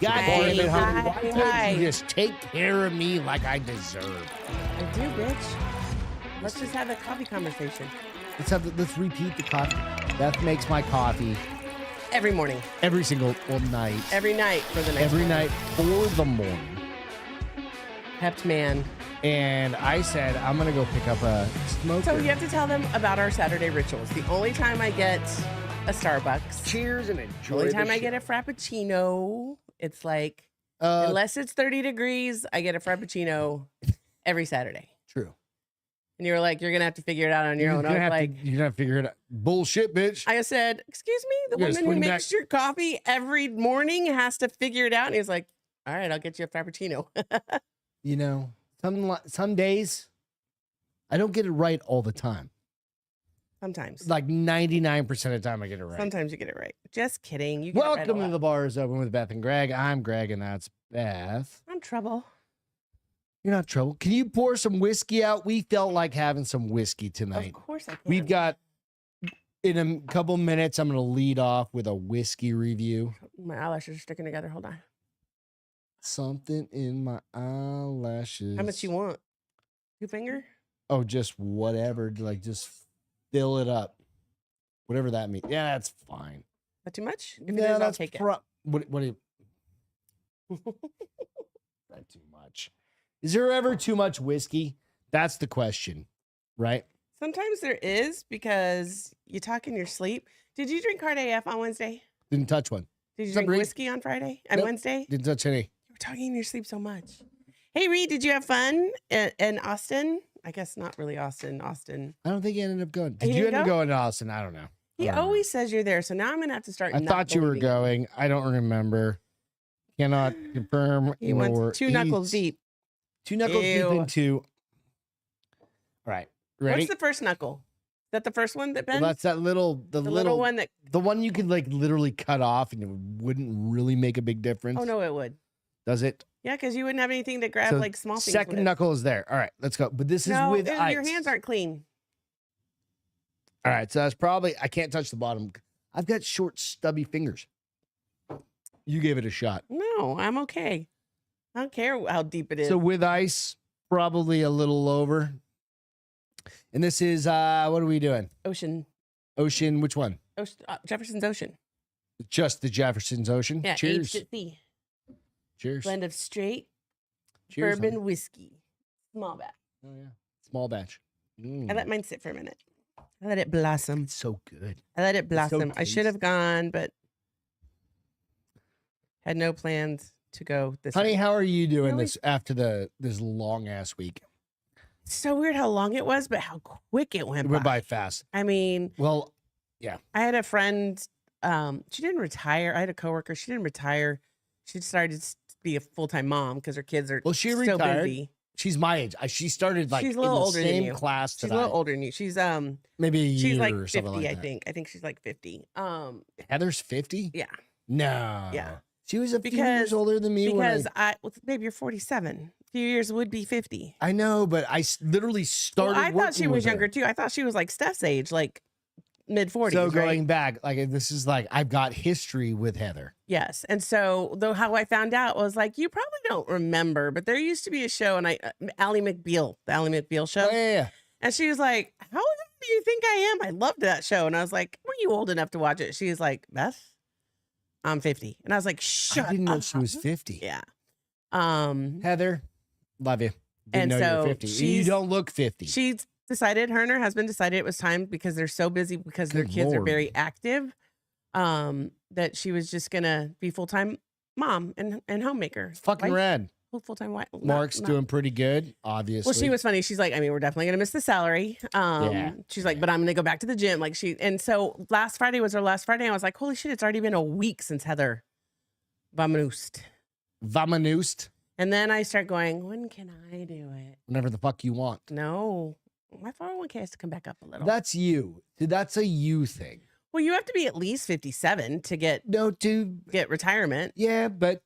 God damn it, honey. Why Hi. can't you just take care of me like I deserve? I do, bitch. Let's just have a coffee conversation. Let's repeat the coffee. Beth makes my coffee Every morning. every single night. Every night for the next Every night for the morning. Pepped man. And I said, I'm going to go pick up a smoker. So you have to tell them about our Saturday rituals. The only time I get a Starbucks. Cheers and The enjoy only the time I show. get a Frappuccino, it's like, unless it's 30 degrees, I get a Frappuccino every Saturday. True. And you were like, you're going to have to figure it out on your own. I was like, you're going to figure it out. Bullshit, bitch. I said, excuse me, the You gotta woman who swing makes your coffee every morning has to figure it out. And he was like, all right, I'll get you a Frappuccino. You know, some days I don't get it right all the time. Sometimes. Like 99% of the time I get it right. Sometimes you get it right. Just kidding. You get it right a Welcome to lot. The Bar is Open with Beth and Greg. I'm Greg and that's Beth. I'm trouble. You're not trouble. Can you pour some whiskey out? We felt like having some whiskey tonight. Of course I can. We've got, in a couple minutes, I'm going to lead off with a whiskey review. My eyelashes are sticking together. Hold on. Something in my eyelashes. How much you want? 2 finger? Oh, just whatever. Like, just fill it up. Whatever that means. Yeah, that's fine. Not too much? If it No, is, I'll that's take it. what do you... Not too much. Is there ever too much whiskey? That's the question, right? Sometimes there is because you talk in your sleep. Did you drink Hard AF on Wednesday? Didn't touch one. Did you What's up, drink Reed? whiskey on Friday? And Nope. Wednesday? Didn't touch any. You were talking in your sleep so much. Hey, Reed, did you have fun in Austin? I guess not really Austin. I don't think he ended up going. He Did you didn't end up go? going to Austin? I don't know. He I don't always says you're there, so now I'm gonna have to start. remember. I not thought you were believing him. going. I don't remember. Cannot confirm. He nor- went 2 knuckles he's deep. 2 knuckles deep Ew. into. All right. Ready? What's the first knuckle? Is that the first one that Well, bends? that's that little, the the little one that. the one you could like literally cut off and it wouldn't really make a big difference. Oh no, it would. Does it? Yeah, because you wouldn't have anything to grab So like small things. Second with. knuckle is there. All right, let's go. But this is No, with your ice. hands aren't clean. All right, so that's probably I can't touch the bottom. I've got short, stubby fingers. You gave it a shot. No, I'm okay. I don't care how deep it is. So with ice, probably a little over. And this is what are we doing? Ocean, Which one? Jefferson's Ocean. Just the Jefferson's Ocean. Yeah, Cheers. aged at sea. Cheers. Blend of straight Cheers. bourbon honey. whiskey, small batch. Oh yeah. Small batch. Mm. I let mine sit for a minute. I let it blossom. It's so good. I let it It's so blossom. I should have gone, but had no plans to go this. Honey, week. how are you doing Really? this after this long ass week? It's so weird how long it was, but how quick it went It went by. by fast. I mean, Well, I had a friend. She didn't retire. I had a coworker. She didn't retire. She decided to be a full time mom because her kids are Well, she so retired. busy. she's my age. She started like She's a in little the older than same you. class She's that a little older than you. She's maybe a year she's like or 50, something like I that. think. I think she's like 50. Heather's 50? Yeah. No. Yeah. She was a few years Because- older than me. when Because well, babe, you're 47. A few years would be 50. I know, but I literally started. Well, I thought she working was with her. younger too. I thought she was like Steph's age, like mid 40s. So right? going back, like this is like I've got history with Heather. Yes. And so, though, how I found out was like, you probably don't remember, but there used to be a show, and Ally McBeal, the Ally McBeal show. Oh, yeah. And she was like, how old do you think I am? I loved that show. And I was like, were you old enough to watch it? She was like, Beth, I'm 50. And I was like, shut I didn't know up. she was 50. Yeah. Heather, love you. And Didn't know so you're 50. You she's- don't look 50. She decided, her and her husband decided it was time because they're so busy because their Good kids are Lord. very active, that she was just going to be full-time mom and homemaker. It's fucking Wife? rad. Full-time wife. Not- Mark's not- doing pretty good, obviously. Well, she was funny. She's like, I mean, we're definitely gonna miss the salary. Yeah. She's like, but I'm gonna go back to the gym. Like and so last Friday was her last Friday. I was like, holy shit, it's already been a week since Heather Vamanust. Vamanust And then I start going, when can I do it? whenever the fuck you want. No, my 401k has to come back up a little. That's you. Dude, that's a you thing. Well, you have to be at least 57 to get No, dude. retirement. Yeah, but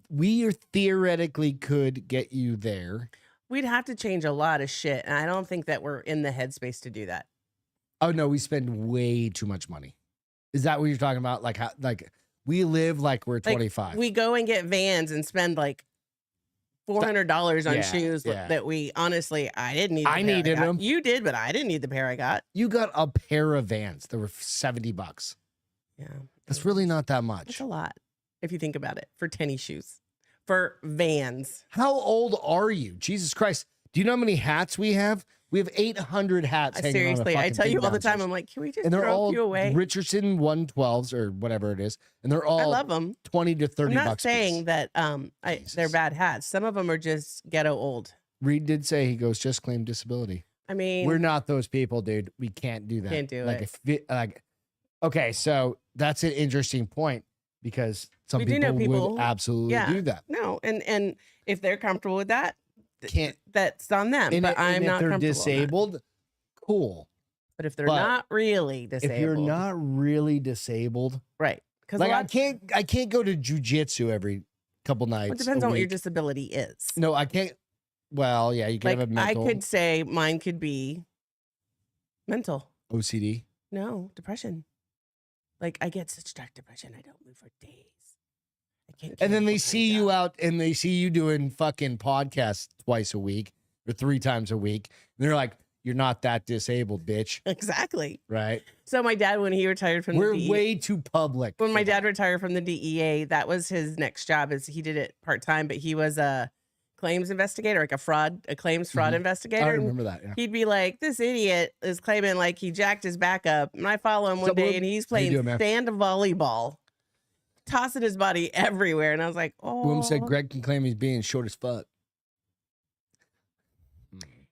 we theoretically could get you there. We'd have to change a lot of shit, and I don't think that we're in the headspace to do that. Oh no, we spend way too much money. Is that what you're talking about? Like how, like We live like we're Like, 25. we go and get Vans and spend like $400 on Yeah, shoes yeah. that we honestly, I didn't need. The I pair needed got. them. You did, but I didn't need the pair I got. You got a pair of Vans that were $70. Yeah, That's really not that that's much. a lot if you think about it for tennis shoes for Vans. How old are you? Jesus Christ. Do you know how many hats we have? We have 800 hats. hanging on a Seriously, I fucking tell you thing all the time. downstairs. I'm like, can we just And they're throw all a few away? Richardson 112s or whatever it is. And they're I all love them. 20 to 30 I'm not bucks. saying piece. that they're Jesus. bad hats. Some of them are just ghetto old. Reed did say, he goes, just claim disability. I mean, We're not those people, dude. We can't do that. Can't do like, it. Okay, so that's an interesting point because some We do know people people- would absolutely do that. no, and if they're comfortable with that, Can't. that's on them. And, But I'm if not they're comfortable with that. disabled, cool. But if they're but not really disabled, If you're not really disabled, right, because like I can't go to jujitsu every couple nights. it depends a on what your week. disability is. No, I can't. Well, yeah, you can Like have a I mental could say mine could be mental. OCD. No, depression. Like I get such dark depression, I don't move for days. I can't. And then keep they my see eyes you up. out and they see you doing fucking podcasts twice a week or 3 times a week. And they're like, you're not that disabled, bitch. Exactly. Right? So my dad, when he retired from We're the DEA, way too public. when my for dad that. retired from the DEA, that was his next job. Is he did it part time, but he was a claims investigator, like a claims fraud Mhm. investigator. I and remember that. Yeah. He'd be like, "This idiot is claiming like he jacked his back up," and I follow him one So, day, Boom, and he's how you playing doing, man? sand volleyball, tossing his body everywhere, and I was like, "Oh." Boom said Greg can claim he's being short as fuck.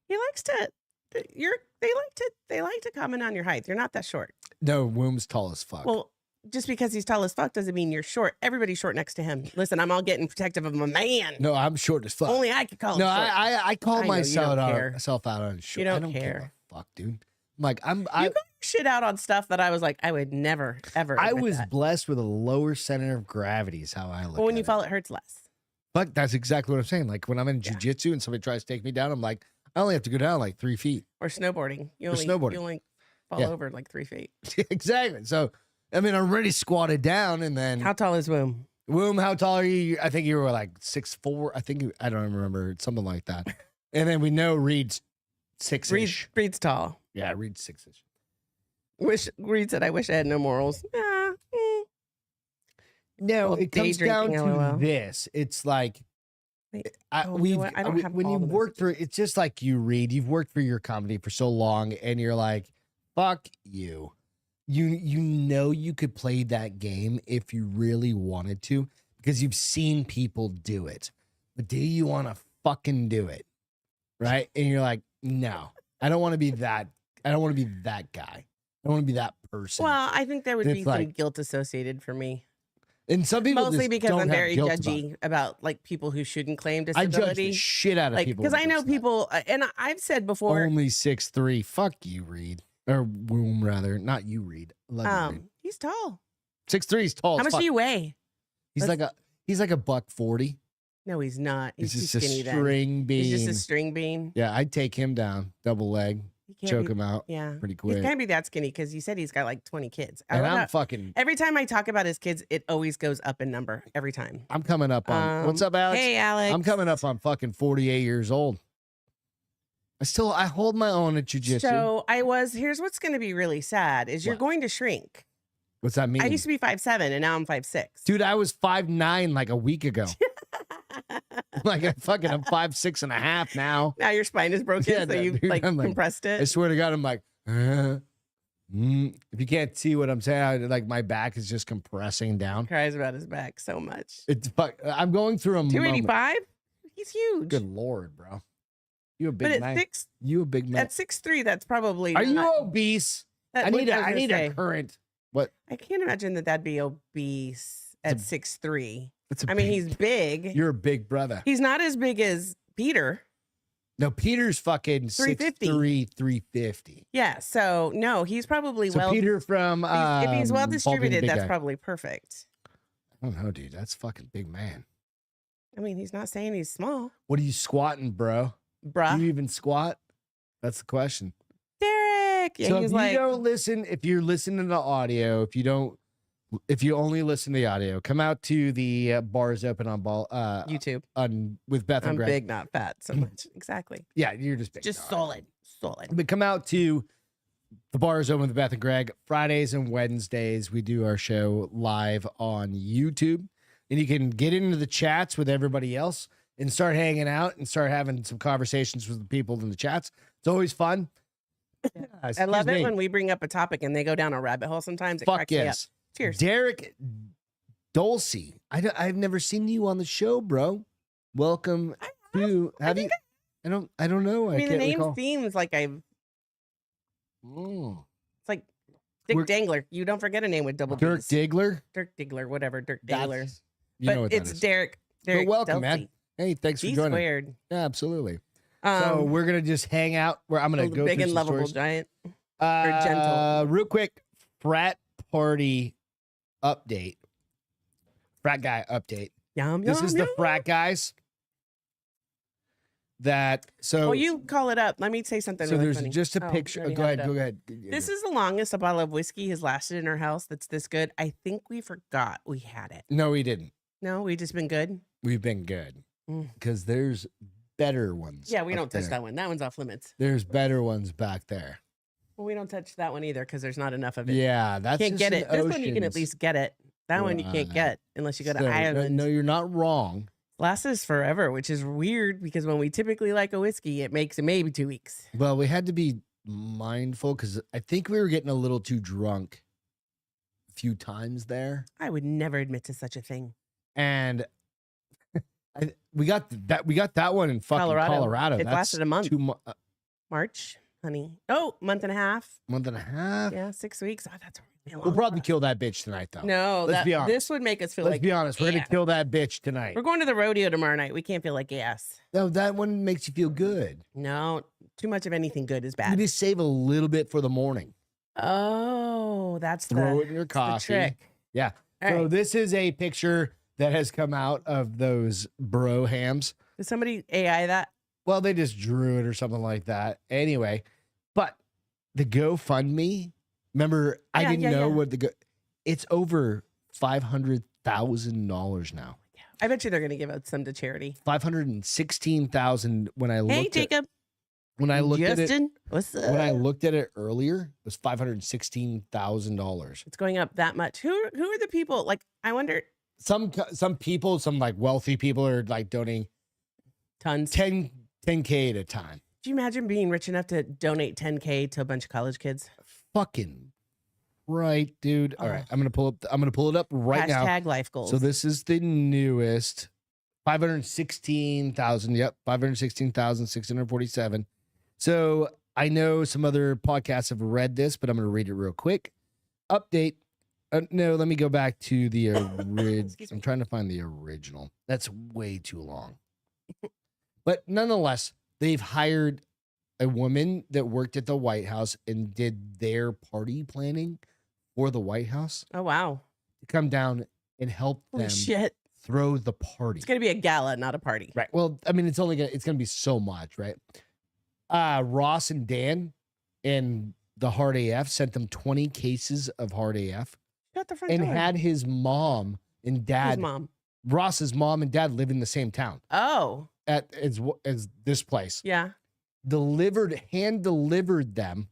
He likes to. They like to comment on your height. You're not that short. No, Womb's tall as fuck. Well, just because he's tall as fuck doesn't mean you're short. Everybody's short next to him. Listen, I'm all getting protective of my man. no, I'm short as fuck. Only I could call him no, short. I call I know, you myself don't out, care. myself out on short. You don't I don't care. give a fuck, dude. I'm like, I You got shit out on stuff that I was like, I would never, ever. I admit was that. blessed with a lower center of gravity is how I look But when at you it. fall, it hurts less. But that's exactly what I'm saying. Like when I'm in Yeah. jujitsu and somebody tries to take me down, I'm like, I only have to go down like 3 feet. Or snowboarding. You Or only, snowboarding. You only fall Yeah. over like 3 feet. Exactly. So, I mean, I'm already squatted down and then How tall is Womb? Womb, how tall are you? I think you were like 6'4". I think I don't remember, something like that. And then we know Reed's 6-ish. Reed's tall. Yeah, Reed's 6-ish. Reed said, I wish I had no morals. No, Well, it comes day down drinking, to LOL. this. It's like Wait, oh, you know what? I don't have when all you the work for it's just like you, Reed. You've worked for your company for so long, and you're like, fuck you. You know you could play that game if you really wanted to because you've seen people do it, but do you want to fucking do it, right? And you're like, no, I don't want to be that. I don't want to be that guy. I don't want to be that person. Well, I think there would It's be some like- guilt associated for me. And some people Mostly just because don't I'm have very guilt about it. judgy about like people who shouldn't claim I judge the disability. shit out of Like, people because when I it know comes to that. people, and I've said before, Only 6'3". Fuck you, Reed. Or Womb, rather. Not you, Reed. Love you, Reed. he's tall. 6'3" is tall How as much fuck. do you weigh? He's like a $140. No, he's not. He's He's too just a skinny then. string bean. He's just a string bean. Yeah, I'd take him down, double leg, He can't choke be, him out Yeah. pretty He quick. can't be that skinny because he said he's got like 20 kids. I And love I'm how- fucking, every time I talk about his kids, it always goes up in number every time. I'm coming up on, what's up, Alex? Hey, Alex. I'm coming up on fucking 48 years old. I hold my own at jujitsu. So here's what's going to be really sad is you're What? going to shrink. What's that mean? I used to be 5'7" and now I'm 5'6". Dude, I was 5'9" like a week ago. Like I'm 5'6.5" now. Now your spine is broken, Yeah, so you dude, like I'm like- compressed I it. swear to God, I'm like, if you can't see what I'm saying, like my back is just compressing down. Cries about his back so much. It's I'm going through a moment. 285? He's huge. Good Lord, bro. You a But big at man. 6 You a big man. at 6'3", that's probably Are you not, obese? that- I need what was I gonna need say. a current. What? I can't imagine that'd be obese at 6'3". It's a I mean, big- he's big. You're a big brother. He's not as big as Peter. No, Peter's fucking 350. 6'3", 350. Yeah, so no, he's probably So Peter from if he's well Baldwin distributed, Big that's Guy. probably perfect. I don't know, dude. That's fucking big man. I mean, he's not saying he's small, What are you squatting, bro? bruh. Do you even squat? That's the question. Derek. Yeah, So he if was you like, don't listen, if you're listening to audio, if you don't if you only listen to the audio, come out to the Bars Open on YouTube. on with Beth and I'm Greg. big, not fat so much. Exactly. Yeah, you're just big. Just All right. solid. But come out to the Bars Open with Beth and Greg. Fridays and Wednesdays, we do our show live on YouTube. And you can get into the chats with everybody else and start hanging out and start having some conversations with the people in the chats. It's always fun. I love it when we bring up a topic and they go down a rabbit hole sometimes. It cracks me up. Yes. Cheers. Derek Dulce. I've never seen you on the show, bro. Welcome to. Have you? I don't know. I mean, the can't name recall. seems like I've. It's like Dick Dangler. You don't forget a name with double Dirk D's. Diggler. Dirk Diggler, whatever. Dirk Dangler. You know But what that it's is. Derek. But welcome, Dulce. man. Hey, thanks for D joining. squared. Yeah, absolutely. So we're gonna just hang out. Where I'm gonna go big through and some lovable stories. giant. Gentle. Real quick, frat party update. Frat guy update. This is the frat guys. So Well, you call it up. Let me say something. so really there's funny. just a Oh, picture. you already Go have it ahead. up. Go ahead. This is the longest a bottle of whiskey has lasted in our house. That's this good. I think we forgot we had it. No, we didn't. No, we just been good. We've been good Mm. because there's better ones. Yeah, we up don't touch there. that one. That one's off limits. There's better ones back there. Well, we don't touch that one either because there's not enough of it. Yeah, that's Can't just get in it. This one you can at oceans. least get it. That one you can't Right. get unless you go to So, Ireland. No, you're not wrong. Lasts forever, which is weird because when we typically like a whiskey, it makes it maybe 2 weeks. Well, we had to be mindful because I think we were getting a little too drunk a few times there, I would never admit to such a thing. and we got that one in fucking Colorado. It That's lasted a month. Month March, honey. Oh, month and a half. and a half. Yeah, 6 weeks. Oh, that's really long. We'll probably kill that bitch tonight, though. No, Let's be honest. this would make us feel Let's like be honest. We're gonna kill that bitch tonight. we're going to the rodeo tomorrow night. We can't feel like gas. No, that one makes you feel good. No, too much of anything good is You bad. just save a little bit for the morning. Oh, that's Throw the, it in your the coffee. trick. Yeah. All So right. this is a picture that has come out of those bro hams. Did somebody AI that? Well, they just drew it or something like that. Anyway, but the GoFundMe, remember, I Yeah, didn't yeah, know yeah. what it's over $500,000 now. I bet you they're going to give out some to charity. 516,000 when I looked Hey, Jacob. when I looked at it Justin. What's up? when I looked at it earlier, it was $516,000. It's going up that much. Who are the people? Like, I wonder. Some people, some like wealthy people are like donating Tons. 10K at a time. Do you imagine being rich enough to donate 10K to a bunch of college kids? Fucking right, dude. All right, Oh. I'm gonna pull it up right now. Hashtag life goals. So this is the newest 516,000. Yep, 516,647. So I know some other podcasts have read this, but I'm going to read it real quick. Update. No, let me go back to the original. Excuse me. I'm trying to find the original. That's way too long. But nonetheless, they've hired a woman that worked at the White House and did their party planning for the White House Oh, wow. to come down and help Holy them shit. throw the party. It's going to be a gala, not a party. Right. Well, I mean, it's gonna be so much, right? Ross and Dan and the Hard AF sent them 20 cases of Hard AF Shut the front and door. had his mom and Who's dad, mom? Ross's mom and dad live in the same town Oh, as this place. yeah. Hand delivered them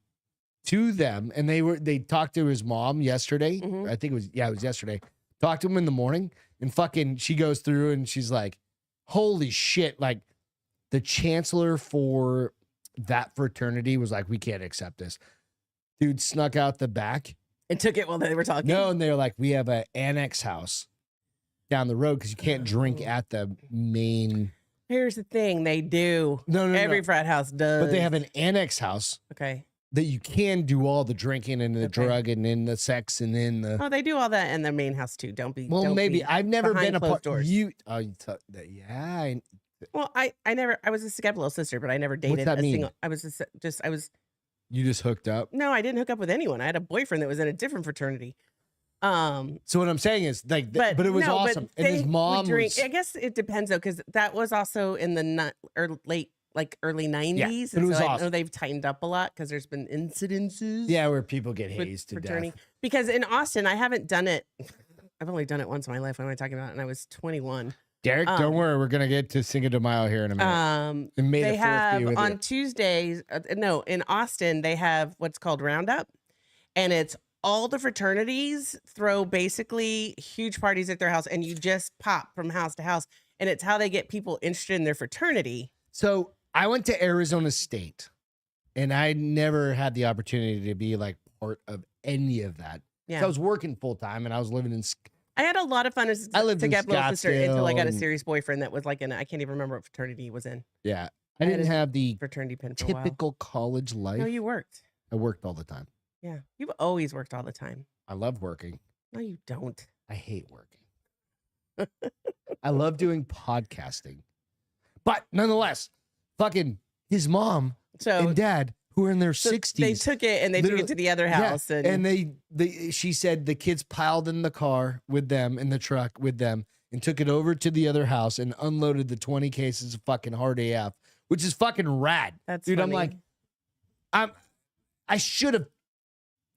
to them, and they talked to his mom yesterday. Mhm. I think it was yesterday. Talked to him in the morning, and fucking she goes through and she's like, "Holy shit!" Like the chancellor for that fraternity was like, "We can't accept this." Dude snuck out the back. And took it while they were talking. No, and they're like, "We have an annex house down the road because you can't drink Oh. at the main." Here's the thing. They do. No, Every frat house does. but they have an annex house Okay. that you can do all the drinking and the Okay. drugging and the sex and then the. Oh, they do all that in their main house too. Don't be. Well, don't maybe be- I've never behind been a closed part. doors. You yeah. Well, I was a Skeplo sister, but I never dated that a mean? single. I was You just hooked up. no, I didn't hook up with anyone. I had a boyfriend that was in a different fraternity. So what I'm saying is like, but it was no, but awesome. And they his would mom drink. was. I guess it depends though, because that was also in the late like early 90s. but it And was so I know awesome. they've tightened up a lot because there's been incidences. Yeah, where people get with hazed to fraternity. death. Because in Austin, I haven't done it. I've only done it once in my life. What am I talking about? And I was 21. Derek, don't worry. We're going to get to Cinco de Mayo here in a minute. And May They the 4th be have with on you. Tuesdays, no, in Austin, they have what's called Roundup. And it's all the fraternities throw basically huge parties at their house, and you just pop from house to house. And it's how they get people interested in their fraternity. So I went to Arizona State, and I never had the opportunity to be like part of any of that. Yeah. So I was working full time, and I was living in. I had a lot of fun I lived to in get little sister until I got a Scottsdale, serious boyfriend that was like I can't even remember what fraternity he was in. Yeah, I I had didn't a have the Fraternity pin for a while. typical college life. No, you worked. I worked all the time. Yeah. You've always worked all the time. I love working. No, you don't. I hate working. I love doing podcasting, but nonetheless, fucking his mom So and dad, who are in their so 60s, they took it and they took literally- it to the other house. Yeah, and she said the kids piled in the car with them, in the truck with them, and took it over to the other house and unloaded the 20 cases of fucking hard AF, which is fucking rad. That's dude. funny. I'm like, I should have.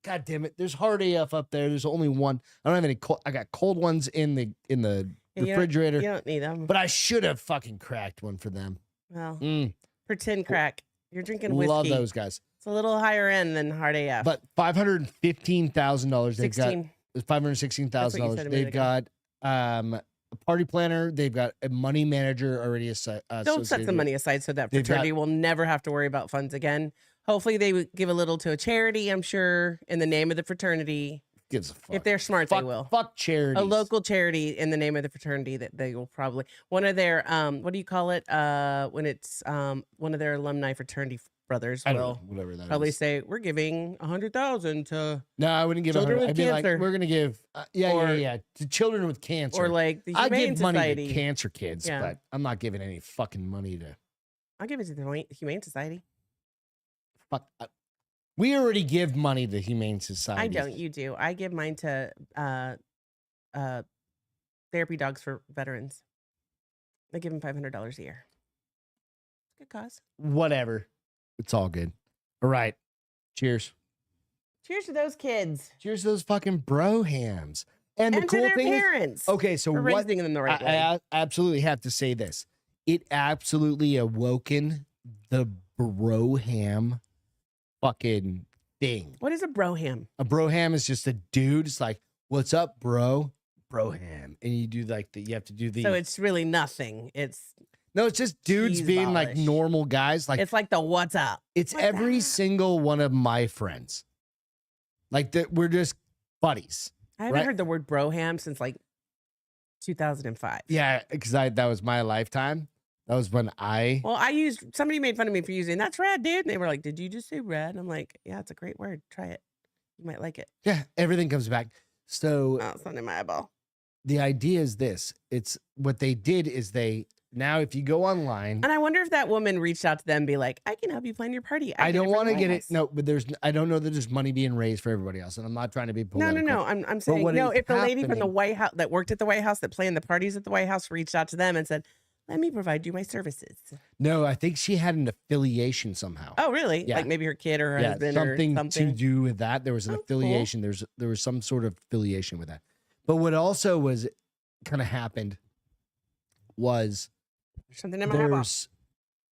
God damn it! There's hard AF up there. There's only one. I don't have any cold. I got cold ones in the Yeah, refrigerator, You don't need them. but I should have fucking cracked one for them. Well, Mm, pretend crack. You're drinking whiskey. love those guys. It's a little higher end than hard AF. But $515,000. They've got 16. $516,000. That's what you said a They've minute ago. got a party planner. They've got a money manager already Don't set associated. the money aside so that They've got- fraternity will never have to worry about funds again. Hopefully they would give a little to a charity, I'm sure, in the name of the fraternity. Gives a fuck. If they're smart, fuck, they will. Fuck charities. A local charity in the name of the fraternity that they will probably one of their what do you call it when it's one of their alumni fraternity brothers I don't know, will whatever that probably is. say we're giving 100,000 to No, I wouldn't give Children 100. with I'd be like, cancer. we're gonna give Or- to children with cancer. or like the I Humane give money Society. to cancer kids, Yeah. but I'm not giving any fucking money to I'll give it to the Humane Society. fuck. We already give money to Humane Society. I don't. You do. I give mine to therapy dogs for veterans. I give them $500 a year. Good cause. Whatever. It's all good. All right. Cheers. Cheers to those kids Cheers to those fucking bro hams. And the and cool to their thing is, parents. okay, so for what raising them the right way. I absolutely have to say this. It absolutely awoken the broham fucking thing. What is a broham? A broham is just a dude. It's like, what's up, bro? Broham. And you do like you have to do the So it's really nothing. It's no, it's just dudes cheese being like polish. normal guys. Like it's like the what's up. it's what's every up? single one of my friends. Like that we're just buddies. I haven't right. heard the word broham since like 2005. Yeah, because that was my lifetime. That was when I Well, somebody made fun of me for using that's rad, dude. And they were like, did you just say rad? And I'm like, yeah, it's a great word. Try it. You might like it. yeah, everything comes back. So Oh, it's not in my eyeball. the idea is this. It's what they did is now if you go online, And I wonder if that woman reached out to them and be like, I can help you plan your party. I don't want to get it. No, No, but I don't know that there's money being raised for everybody else. And I'm not trying to be political. no. I'm saying, what no, is if the lady from the happening- White House that worked at the White House that planned the parties at the White House reached out to them and said, let me provide you my services. No, I think she had an affiliation somehow. Oh, really? Yeah. Like maybe her kid or her Yeah, husband something or something. to do with that. There was an Oh, cool. affiliation. There was some sort of affiliation with that. But what also was kind of happened was There's something in my eyeball. there's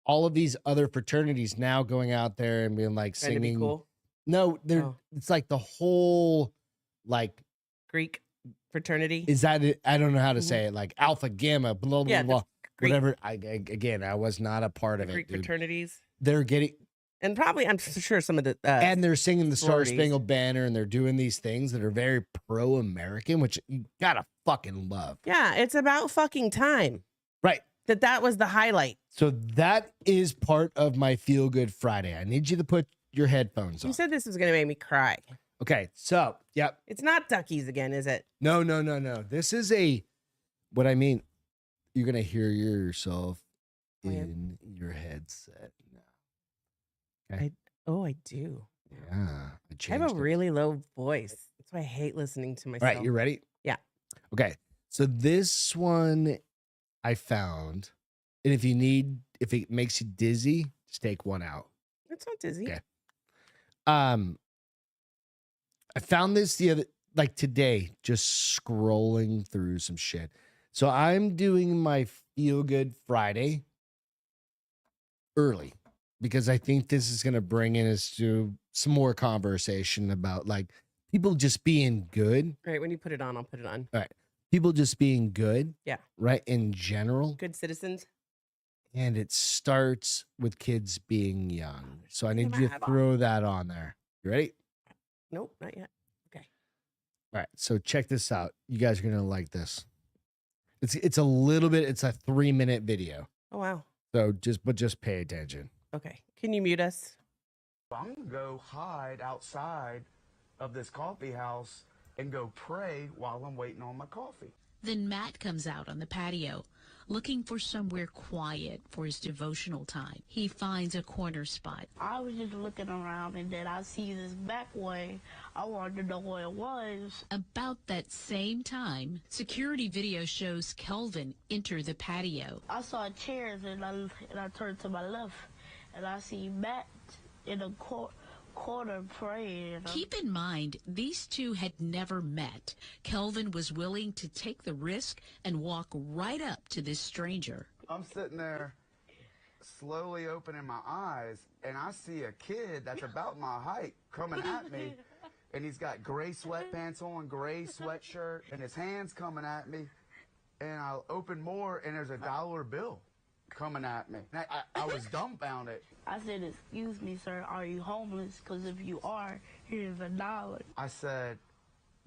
all of these other fraternities now going out there and being like Trying to be singing. cool. No, Oh. it's like the whole like Greek fraternity. is that it? I don't know how to Mhm. say it. Like alpha, gamma, blah blah Yeah, blah. Greek, Whatever. Again, I was not a part of it. Greek Dude. fraternities. They're getting And probably, I'm sure some of the and they're singing the Star sororities. Spangled Banner and they're doing these things that are very pro-American, which you gotta fucking love. yeah, it's about fucking time Right. that was the highlight. So that is part of my Feel Good Friday. I need you to put your headphones You on. said this was going to make me cry. Okay, so yep. It's not Duckies again, is it? No. This is what I mean. You're gonna hear yourself Oh, yeah. in your headset now. Oh, I do. Yeah, I I changed have a it. really low voice. That's why I hate listening to All myself. right, you ready? Yeah. Okay, so this one I found, and if If it makes you dizzy, just take one out. It's not dizzy. Okay. I found this today, just scrolling through some shit. So I'm doing my Feel Good Friday early because I think this is going to bring in us to some more conversation about like people just being good. Right. When you put it on, I'll put it on. All right. People just being good. Yeah. Right. In general. Good citizens. And it starts with kids being young. So I need you to Come on. throw that on there. You ready? Nope, not yet. Okay. All right. So check this out. You guys are going to like this. It's a little bit, it's a 3-minute video. Oh, wow. So just pay attention. Okay. Can you mute us? I'm going to go hide outside of this coffee house and go pray while I'm waiting on my coffee. Then Matt comes out on the patio, looking for somewhere quiet for his devotional time. He finds a corner spot. I was just looking around and then I see this back way. I wanted to know what it was. About that same time, security video shows Kelvin enter the patio. I saw chairs and I turned to my left and I see Matt in a corner praying. Keep in mind, these two had never met. Kelvin was willing to take the risk and walk right up to this stranger. I'm sitting there slowly opening my eyes and I see a kid that's about my height coming at me. And he's got gray sweatpants on, gray sweatshirt, and his hand's coming at me. And I'll open more, and there's a $1 bill coming at me. And I was dumbfounded. I said, "Excuse me, sir, are you homeless? Because if you are, here's $1." I said,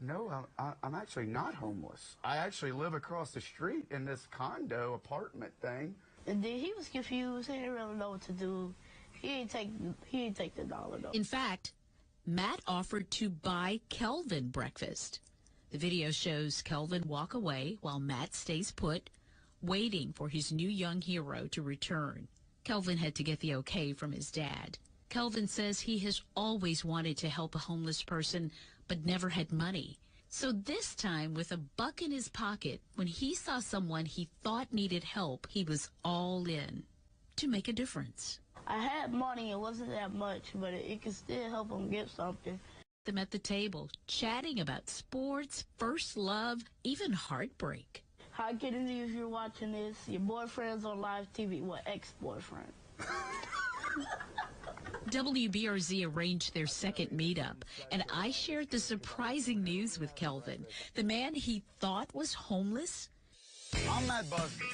"No, I'm actually not homeless. I actually live across the street in this condo apartment thing." And then he was confused. He didn't really know what to do. He ain't take the $1 though. In fact, Matt offered to buy Kelvin breakfast. The video shows Kelvin walk away while Matt stays put, waiting for his new young hero to return. Kelvin had to get the okay from his dad. Kelvin says he has always wanted to help a homeless person, but never had money. So this time, with $1 in his pocket, when he saw someone he thought needed help, he was all in to make a difference. I had money. It wasn't that much, but it could still help him get something. Them at the table, chatting about sports, first love, even heartbreak. Hi, Kennedy, if you're watching this, your boyfriend's on live TV. Well, ex-boyfriend. WBRZ arranged their second meetup, and I shared the surprising news with Kelvin. The man he thought was homeless I'm Matt Busby.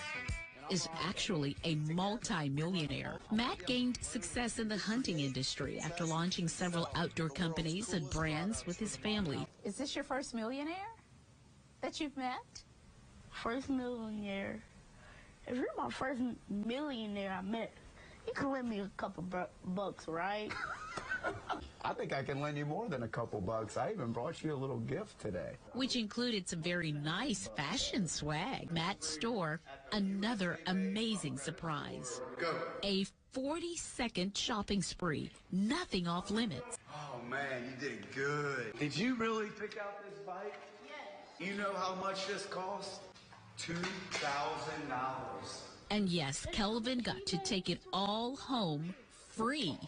is actually a multi-millionaire. Matt gained success in the hunting industry after launching several outdoor companies and brands with his family. Is this your first millionaire that you've met? First millionaire. If you're my first millionaire I met, you can lend me a couple bucks, right? I think I can lend you more than a couple bucks. I even brought you a little gift today. Which included some very nice fashion swag. Matt's store, another amazing surprise. Go. A 40-second shopping spree, nothing off limits. Oh, man, you did good. Did you really pick out this bike? Yes. You know how much this cost? $2,000. And yes, Kelvin got to take it all home free.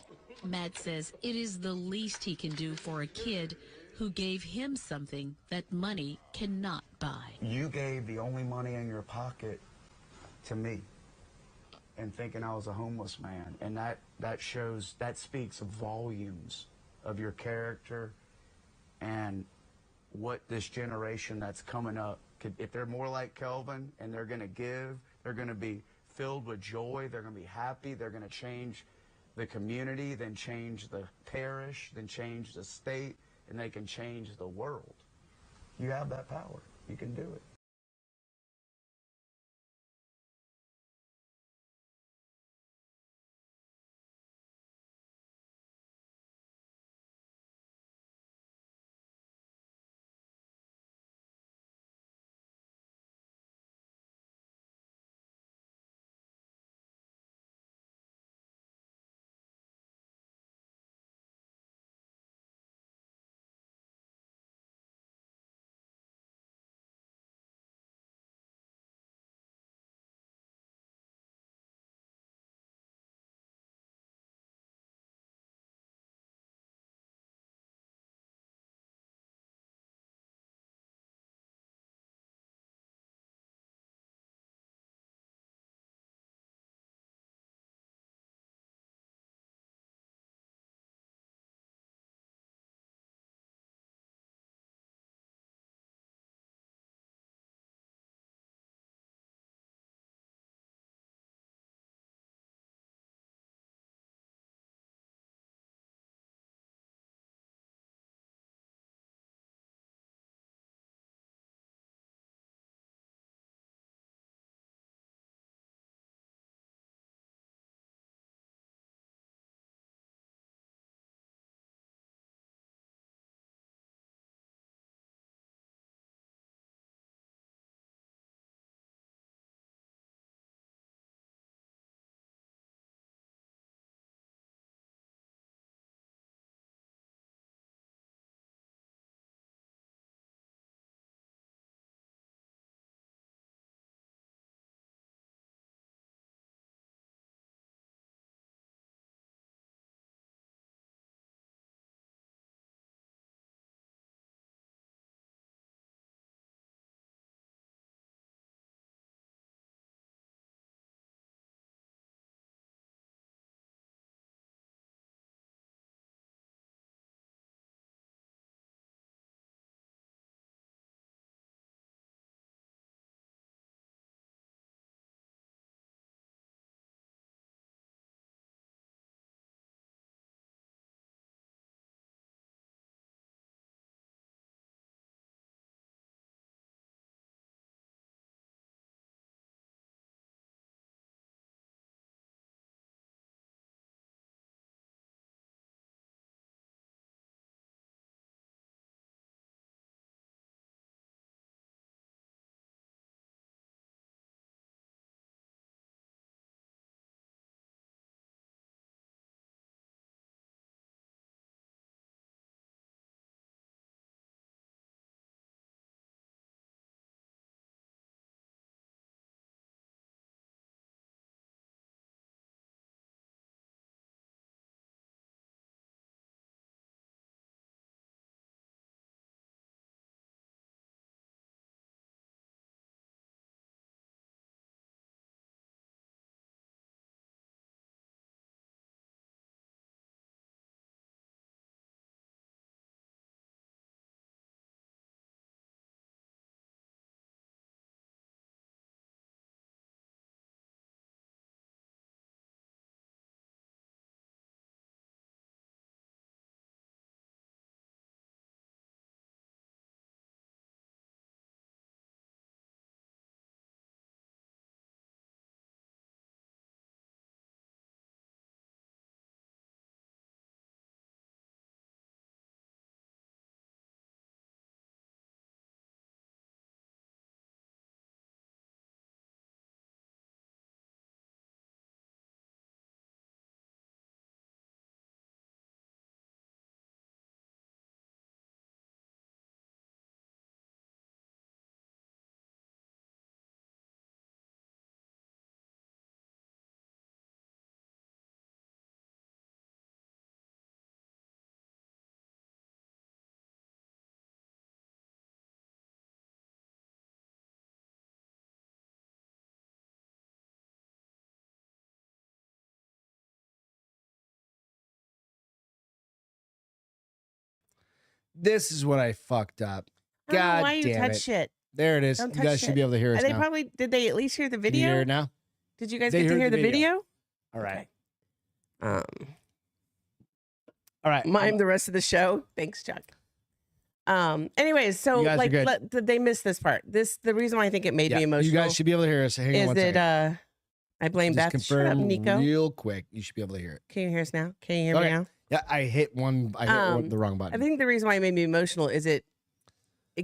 Matt says it is the least he can do for a kid who gave him something that money cannot buy. You gave the only money in your pocket to me and thinking I was a homeless man. And that speaks volumes of your character and what this generation that's coming up could, if they're more like Kelvin and they're going to give, they're going to be filled with joy, they're going to be happy, they're going to change the community, then change the parish, then change the state, and they can change the world. You have that power. You can do it. This is what I fucked up. I don't know God why you damn touch it. shit. There it is. Don't You touch guys shit. should be able to hear us They now. probably did. They at least hear the Can video. you hear it now? Did you guys They get to heard hear the the video. video? All right. Okay. All right. Mime the rest of the show. Thanks, Chuck. Anyways, so You guys are like good. they missed this part. The reason why I think it made me emotional. You guys should be able to hear us. Hang on is one that second. I blame Just Beth. Shut up, confirm Nico. real quick. You should be able to hear it. Can you hear us now? Can you hear me now? Yeah, I hit the wrong button. I think the reason why it made me emotional is it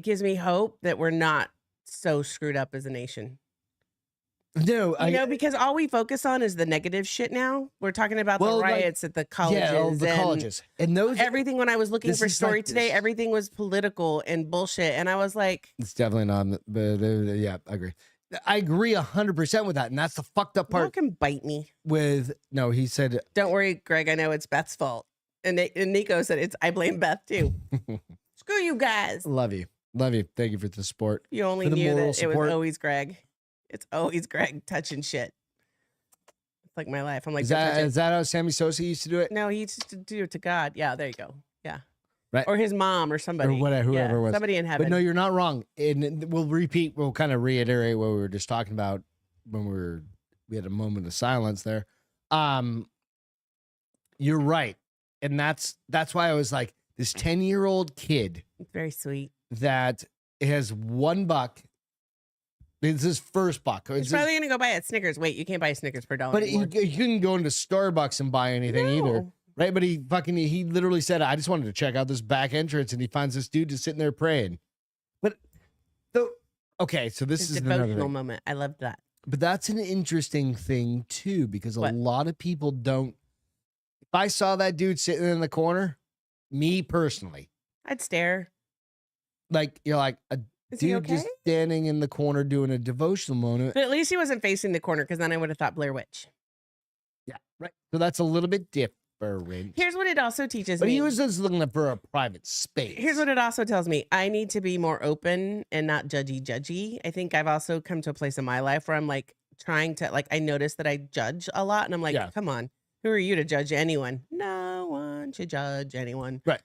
gives me hope that we're not so screwed up as a nation. No, because all we focus on is the negative shit now. We're talking about the like, riots at the colleges. Yeah, the and colleges. And those everything when I was looking this for is story like today, this. everything was political and bullshit. And I was like, It's definitely not. But yeah, I agree. I agree 100% with that, and that's the fucked up "Y'all part. can bite me." With no, he said, Don't worry, Greg. I know it's Beth's fault. And Nico said, I blame Beth too. Screw you guys. "Love you, love you. Thank you for the support." You only For the knew moral that it support. was always Greg. It's always Greg touching shit. It's like my life. I'm like, Is "Don't touch it." that how Sammy Sosa used to do it? No, he used to do it to God. Yeah, there you go. Yeah. Right. Or his mom or somebody. Or whatever, whoever Yeah, it was. somebody in heaven. But no, you're not wrong. And we'll kind of reiterate what we were just talking about when we had a moment of silence there. You're right. And that's why I was like, this 10-year-old kid It's very sweet. that has $1. It's his first buck. He's probably going to go buy at Snickers. Wait, you can't buy Snickers per dollar But anymore. he couldn't go into Starbucks and buy anything either. No. Right? But he literally said, I just wanted to check out this back entrance, and he finds this dude just sitting there praying. But okay, so this His is another devotional thing. moment. I loved that. But that's an interesting thing too, because What? a lot of people don't. If I saw that dude sitting in the corner, me personally, I'd stare. like you're like a Is he dude okay? just standing in the corner doing a devotional moment. But at least he wasn't facing the corner because then I would have thought Blair Witch. Yeah, right. So that's a little bit different. Here's what it also teaches But me. he was just looking for a private space. Here's what it also tells me. I need to be more open and not judgy. I think I've also come to a place in my life where I'm like trying to, like, I notice that I judge a lot and I'm like, Yeah. come on, who are you to judge anyone? No one should judge anyone. Right.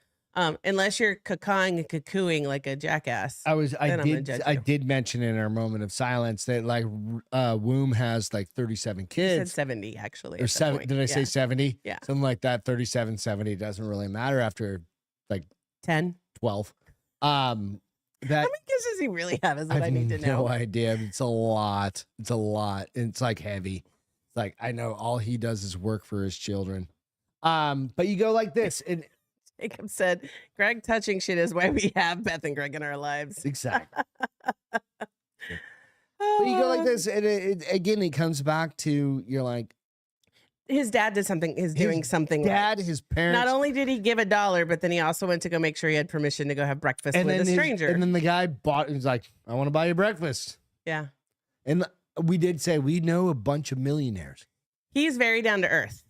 Unless you're cacawing and cuckooing like a jackass. I Then I'm gonna judge you. did mention in our moment of silence that like Womb has like 37 You said kids. 70 actually. Or at that 7 point. did I say Yeah. 70? Yeah. Something like that. 37, 70 doesn't really matter after 10? 12. That How many kids does he really have is what I need to know. no idea. It's a lot. It's a lot. It's like heavy. It's like I know all he does is work for his children. But you go like this, and Jacob said, Greg touching shit is why we have Beth and Greg in our lives. exactly. But you go like this, and again, it comes back to you're like His dad did something, is doing something right. dad, his parents. Not only did he give $1, but then he also went to go make sure he had permission to go have breakfast with a stranger. and then the guy bought. He's like, I want to buy you breakfast. Yeah. And we did say we know a bunch of millionaires, He's very down to earth.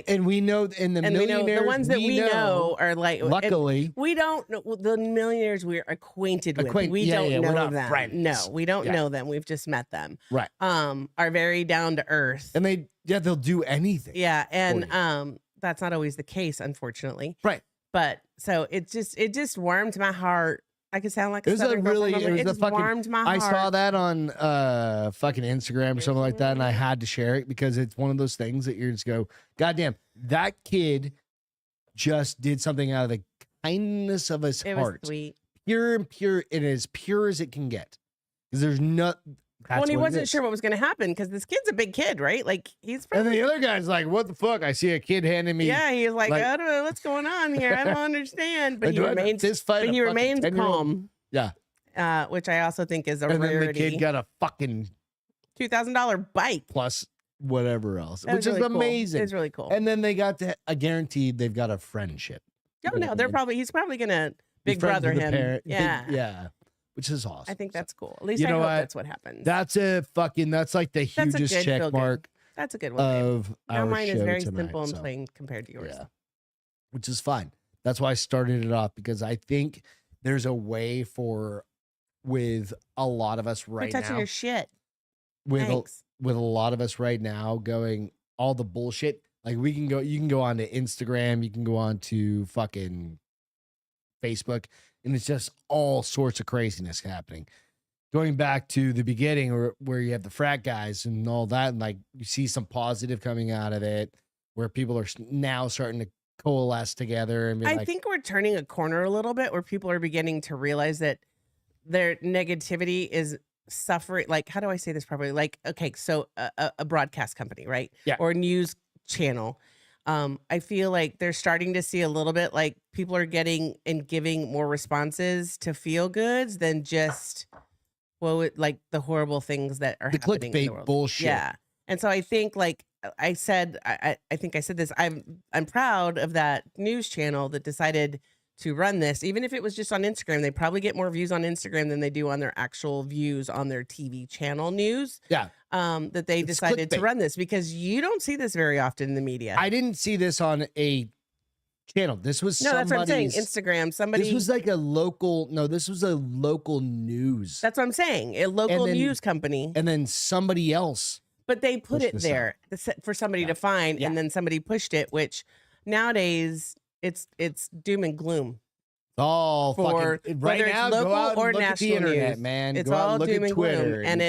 and we know, and the And we know millionaires the ones that we know are like, and luckily. we don't know the millionaires we're acquainted with. We yeah, don't yeah, we're know not them. friends. No, we don't Yeah. know them. We've just met them. Right. Are very down to earth. And they'll do anything. Yeah. And you. that's not always the case, unfortunately. Right. But so it just warmed my heart. I could sound like It was a Southern girl really, from it was it a just fucking, warmed my I heart. saw that on fucking Instagram or something like that, and I had to share it because it's one of those things that you just go, God damn, that kid just did something out of the kindness of his It was heart. sweet. Pure and pure, and as pure as it can get. Because there's not. Well, and he what it wasn't is. sure what was going to happen because this kid's a big kid, right? Like he's And probably, the other guy's like, what the fuck? I see a kid handing me. yeah, he's like, like- I don't know what's going on here. I don't understand. But like, he do I have to remains, fist fight but a he fucking remains 10-year-old? calm. Yeah. Which I also think is a And then the rarity. kid got a fucking $2,000 bike. plus whatever else, That which was is really cool. amazing. It's really cool. And then they got to, I guaranteed they've got a friendship. Oh no, he's probably gonna Be big friends brother with the him. parent. Yeah. Yeah. Which is awesome. I think that's cool. At least You I know hope what? that's what happens. That's like the That's a hugest good check feel good. mark That's a good one. babe. of Now our mine show is very tonight, simple and so, plain compared to yours. Yeah. Which is fine. That's why I started it off, because I think there's a way with a lot of us Quit right touching now, your shit. with a, Thanks. with a lot of us right now going all the bullshit. Like you can go onto Instagram, you can go on to fucking Facebook, and it's just all sorts of craziness happening. Going back to the beginning where you have the frat guys and all that, and like you see some positive coming out of it where people are now starting to coalesce together. And be I think we're turning a corner a little bit where people are beginning to realize that their negativity is suffering. Like, how do I say this properly? Like, okay, so a broadcast company, right? Yeah. Or a news channel. I feel like they're starting to see a little bit like people are getting and giving more responses to feel goods than just like the horrible things that are the happening in the clickbait world. bullshit. Yeah. And so I think, like I said, I think I said this, I'm proud of that news channel that decided to run this. Even if it was just on Instagram, they probably get more views on Instagram than they do on their actual views on their TV channel news. Yeah. That they decided to run this, because you don't see this very often in the media. I didn't see this on a channel. This was that's what I'm saying. Instagram, somebody. This was like this was a local news. That's what I'm saying. A local news company. And then somebody else. But they put it there for somebody to find, and then somebody pushed it, which nowadays it's doom and gloom. Oh, fucking right whether now, it's local go out or and look at the national internet, news, man. It's go out all and look doom at and Twitter, gloom, and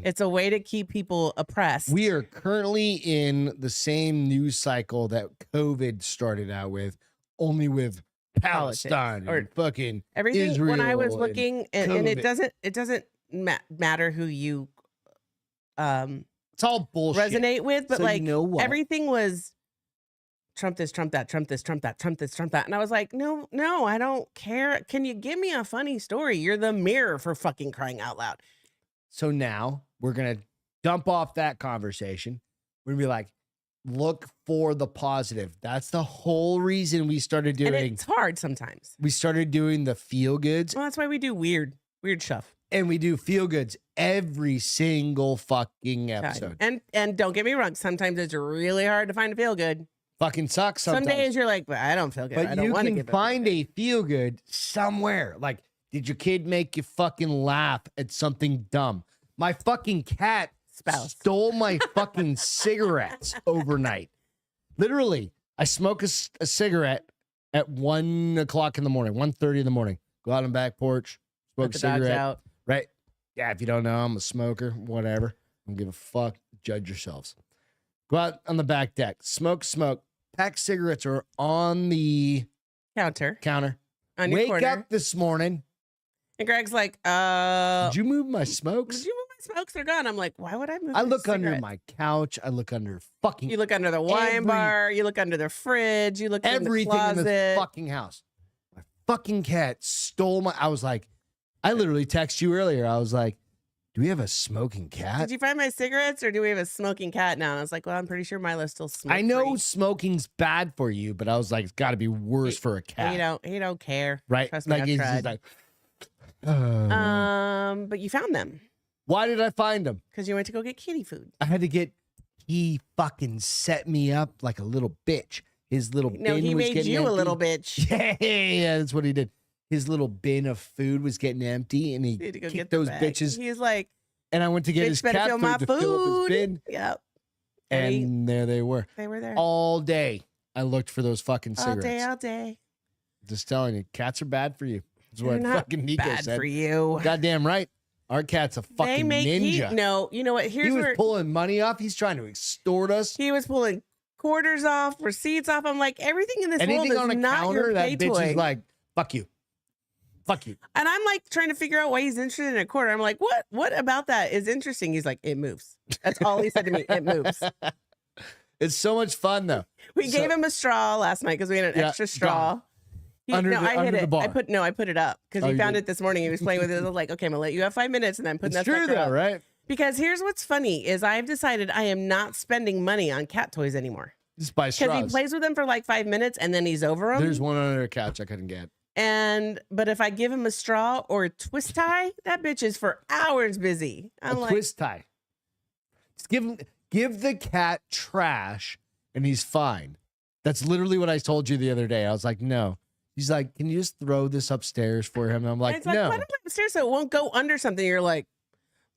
it's a way to keep people oppressed. We are currently in the same news cycle that COVID started out with, only with Palestine or fucking everything. Israel. When I was looking, and it doesn't matter who you it's all bullshit. resonate with, but So like you know what? everything was Trump this, Trump that, Trump this, Trump that, Trump this, Trump that. And I was like, no, I don't care. Can you give me a funny story? You're the mirror, for fucking crying out loud. So now we're going to dump off that conversation. We're going to be like, look for the positive. That's the whole reason we started doing. And it's hard sometimes. We started doing the feel goods. Well, that's why we do weird stuff. And we do feel goods every single fucking episode. And don't get me wrong. Sometimes it's really hard to find a feel good. Fucking sucks sometimes. Some days you're like, but I don't feel good. But I don't you want to can give find a feel good somewhere. Like, did your kid make you fucking laugh at something dumb? My fucking cat stole my fucking cigarettes overnight. Literally, I smoke a cigarette at 1 o'clock in the morning, 1:30 in the morning. Go out on the back porch, smoke a cigarette. Out. Right? Yeah, if you don't know, I'm a smoker, whatever. I don't give a fuck. Judge yourselves. Go out on the back deck, smoke. Pack cigarettes are on the counter. On your corner. Up this morning. And Greg's like, did you move my smokes? Did you move my smokes? They're gone. I'm like, why would I move I look cigarette? under my couch. I look under fucking. You look under the wine bar. You look under the fridge. You look in the everything closet. in this fucking house. My fucking cat stole my. I was like, I literally texted you earlier. I was like, do we have a smoking cat? Did you find my cigarettes, or do we have a smoking cat now? And I was like, well, I'm pretty sure Milo's still smoking. I know smoking's bad for you, but I was like, it's got to be worse for a cat. He don't care. Right? Trust me, Like, I've he's tried. just like, But you found them why did I find them? because you went to go get kitty food. I had to get. He fucking set me up like a little bitch. His little No, bin he was made getting you empty. a little bitch. Yeah, that's what he did. His little bin of food was getting empty, and he You had to go kicked get the those bag. bitches. He's like, And I went to get bitch, his better cat fill food my to fill up his food. bin, Yep. and there they were. They were there All day, I looked for those fucking cigarettes. all day. Just telling you, cats are bad for you. That's what They're not fucking Nico bad said. for you. Goddamn right. Our cat's a fucking ninja. No, you know what? He was pulling money off. He's trying to extort us. He was pulling quarters off, receipts off. I'm like, everything in this Anything world on is a not counter, your that pay bitch toy. is like, fuck you. Fuck you. And I'm like trying to figure out why he's interested in a quarter. I'm like, what about that is interesting? He's like, it moves. That's all he said to me. It moves. It's so much fun though. We gave him a straw last night because we had an extra straw. Under the bar. I put it up because Oh, he you found did? it this morning. He was playing with it. I was like, okay, I'm gonna let you have 5 minutes, and then putting It's that true sucker though, up. right? Because here's what's funny is I've decided I am not spending money on cat toys anymore. Just buy Because straws. he plays with them for like 5 minutes and then he's over them. There's one under the couch I couldn't get. But if I give him a straw or a twist tie, that bitch is for hours busy. I'm A like, twist tie. Just give the cat trash and he's fine. That's literally what I told you the other day. I was like, no. He's like, can you just throw this upstairs for him? And I'm like, it's like, no. put it upstairs so it won't go under something. You're like,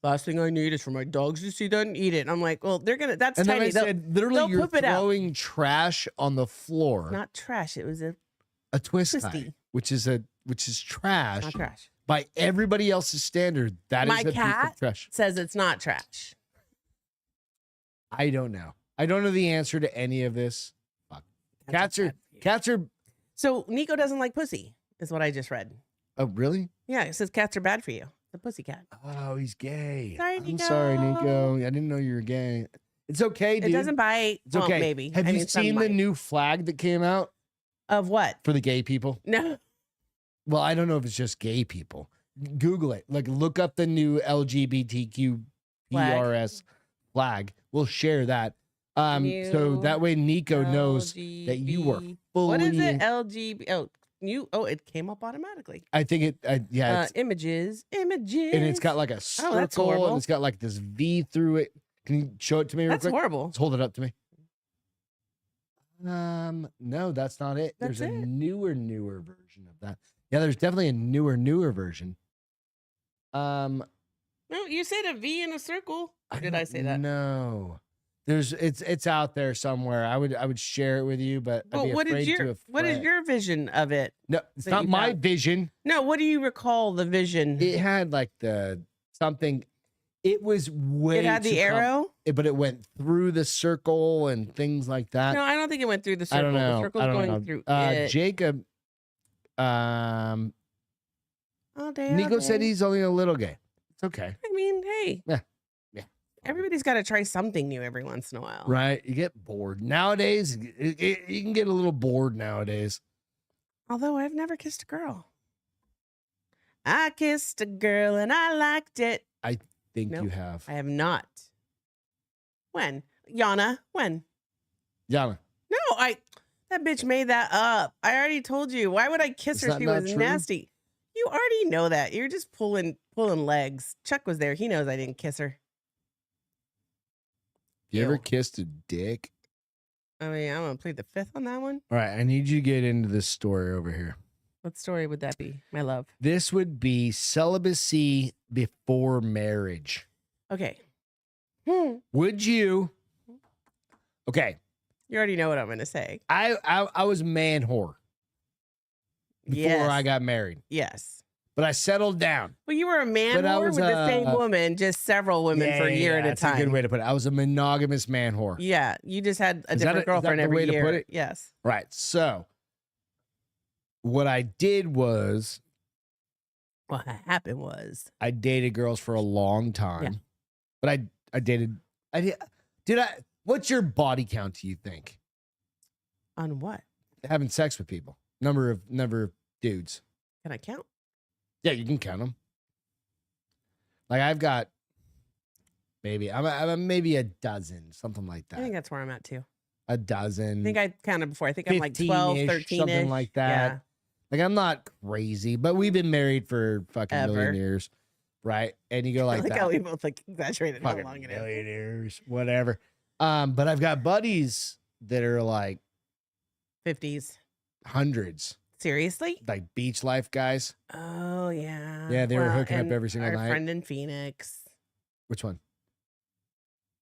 last thing I need is for my dogs to see that and eat it. And I'm like, well, that's And tiny. then I said, literally, they'll you're poop it out. throwing trash on the floor. Not trash. It was a A twist twisty. tie which is trash. Not trash. By everybody else's standard. That My is a piece cat of trash. says it's not trash. I don't know. I don't know the answer to any of this. Fuck. Cats are. So Nico doesn't like pussy, is what I just read. Oh, really? Yeah, it says cats are bad for you. The pussy cat. Oh, he's gay. Sorry, I'm sorry, Nico. I didn't know you were gay. It's okay, dude. It doesn't bite. It's okay. Well, maybe. Have you seen the new flag that came out of what? for the gay people? No. Well, I don't know if it's just gay people. Google it. Like, look up the new LGBTQ PRS flag. We'll share that. So that way Nico knows that you were fully. What is it? It came up automatically. I think it's images, and it's got like a circle and it's got like this V through it. Can you show it to me real quick? That's horrible. Let's hold it up to me. No, that's not it. That's there's a it. newer version of that. Yeah, there's definitely a newer version. No, you said a V in a circle. Or did I say that? No. It's out there somewhere. I would share it with you, but I'd be what afraid to what is your vision of it? No, it's that not you my have? vision. No, what do you recall the vision? It had like something. It was way. It had the arrow, but it went through the circle and things like that. No, I don't think it went through the circle. I don't know. The circle's I don't going know. through it. Jacob. All day, all Nico said day. he's only a little gay. It's okay. I mean, hey. Yeah. Everybody's got to try something new every once in a while. Right. You get bored. Nowadays, you can get a little bored nowadays. Although I've never kissed a girl. I kissed a girl and I liked it. I think Nope. you have. I have not. When? Yana, when? Yana. No, that bitch made that up. I already told you. Why would I kiss Is her? that She not was true? nasty. You already know that. You're just pulling legs. Chuck was there. He knows I didn't kiss her. You ever Ew. kissed a dick? I mean, I'm gonna plead the fifth on that one. All right. I need you to get into this story over here. What story would that be, my love? This would be celibacy before marriage. Okay. Would you? Okay. You already know what I'm gonna say. I was man whore before Yes. I got married, Yes. but I settled down. Well, you were a man But I whore was, with the same woman, just several women for a year at a that's a good time. way to put it. I was a monogamous man whore. Yeah, you just had a Is that different is that girlfriend the every way year. to put it? Yes. Right. So what I did was What happened was I dated girls for a long time, but I did what's your body count, do you think? on what? Having sex with people. Number of dudes. Can I count? Yeah, you can count them. Like I've got maybe I'm maybe a dozen, something like I think that. that's where I'm at too. A dozen. I think I counted before. I think I'm like 12, 15-ish, 13 something like that. Like I'm not crazy, but we've been married for fucking Ever. million years, right? And you go I like like that. how we both like exaggerated how Fucking long it is. million years, whatever. But I've got buddies that are like 50s. hundreds, Seriously? like beach life guys. Oh yeah. Yeah, they were hooking up and every single our night. friend in Phoenix. Which one?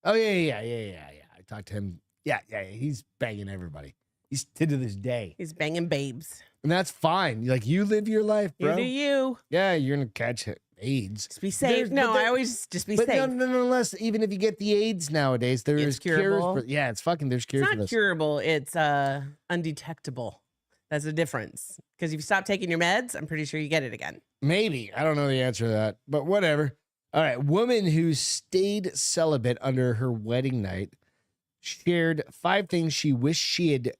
Oh yeah. I talked to him. Yeah. He's banging everybody. He's to this day, He's banging babes. and that's fine. Like you live your life, You bro. do you. Yeah, you're gonna catch AIDS. Just be safe. but No, there- I always just be But safe. nonetheless, even if you get the AIDS nowadays, there It's is cures. curable. There's It's cures for not this. curable. It's undetectable. That's the difference. Because if you stop taking your meds, I'm pretty sure you get it again. Maybe. I don't know the answer to that, but whatever. All right. Woman who stayed celibate under her wedding night shared 5 things she wished she had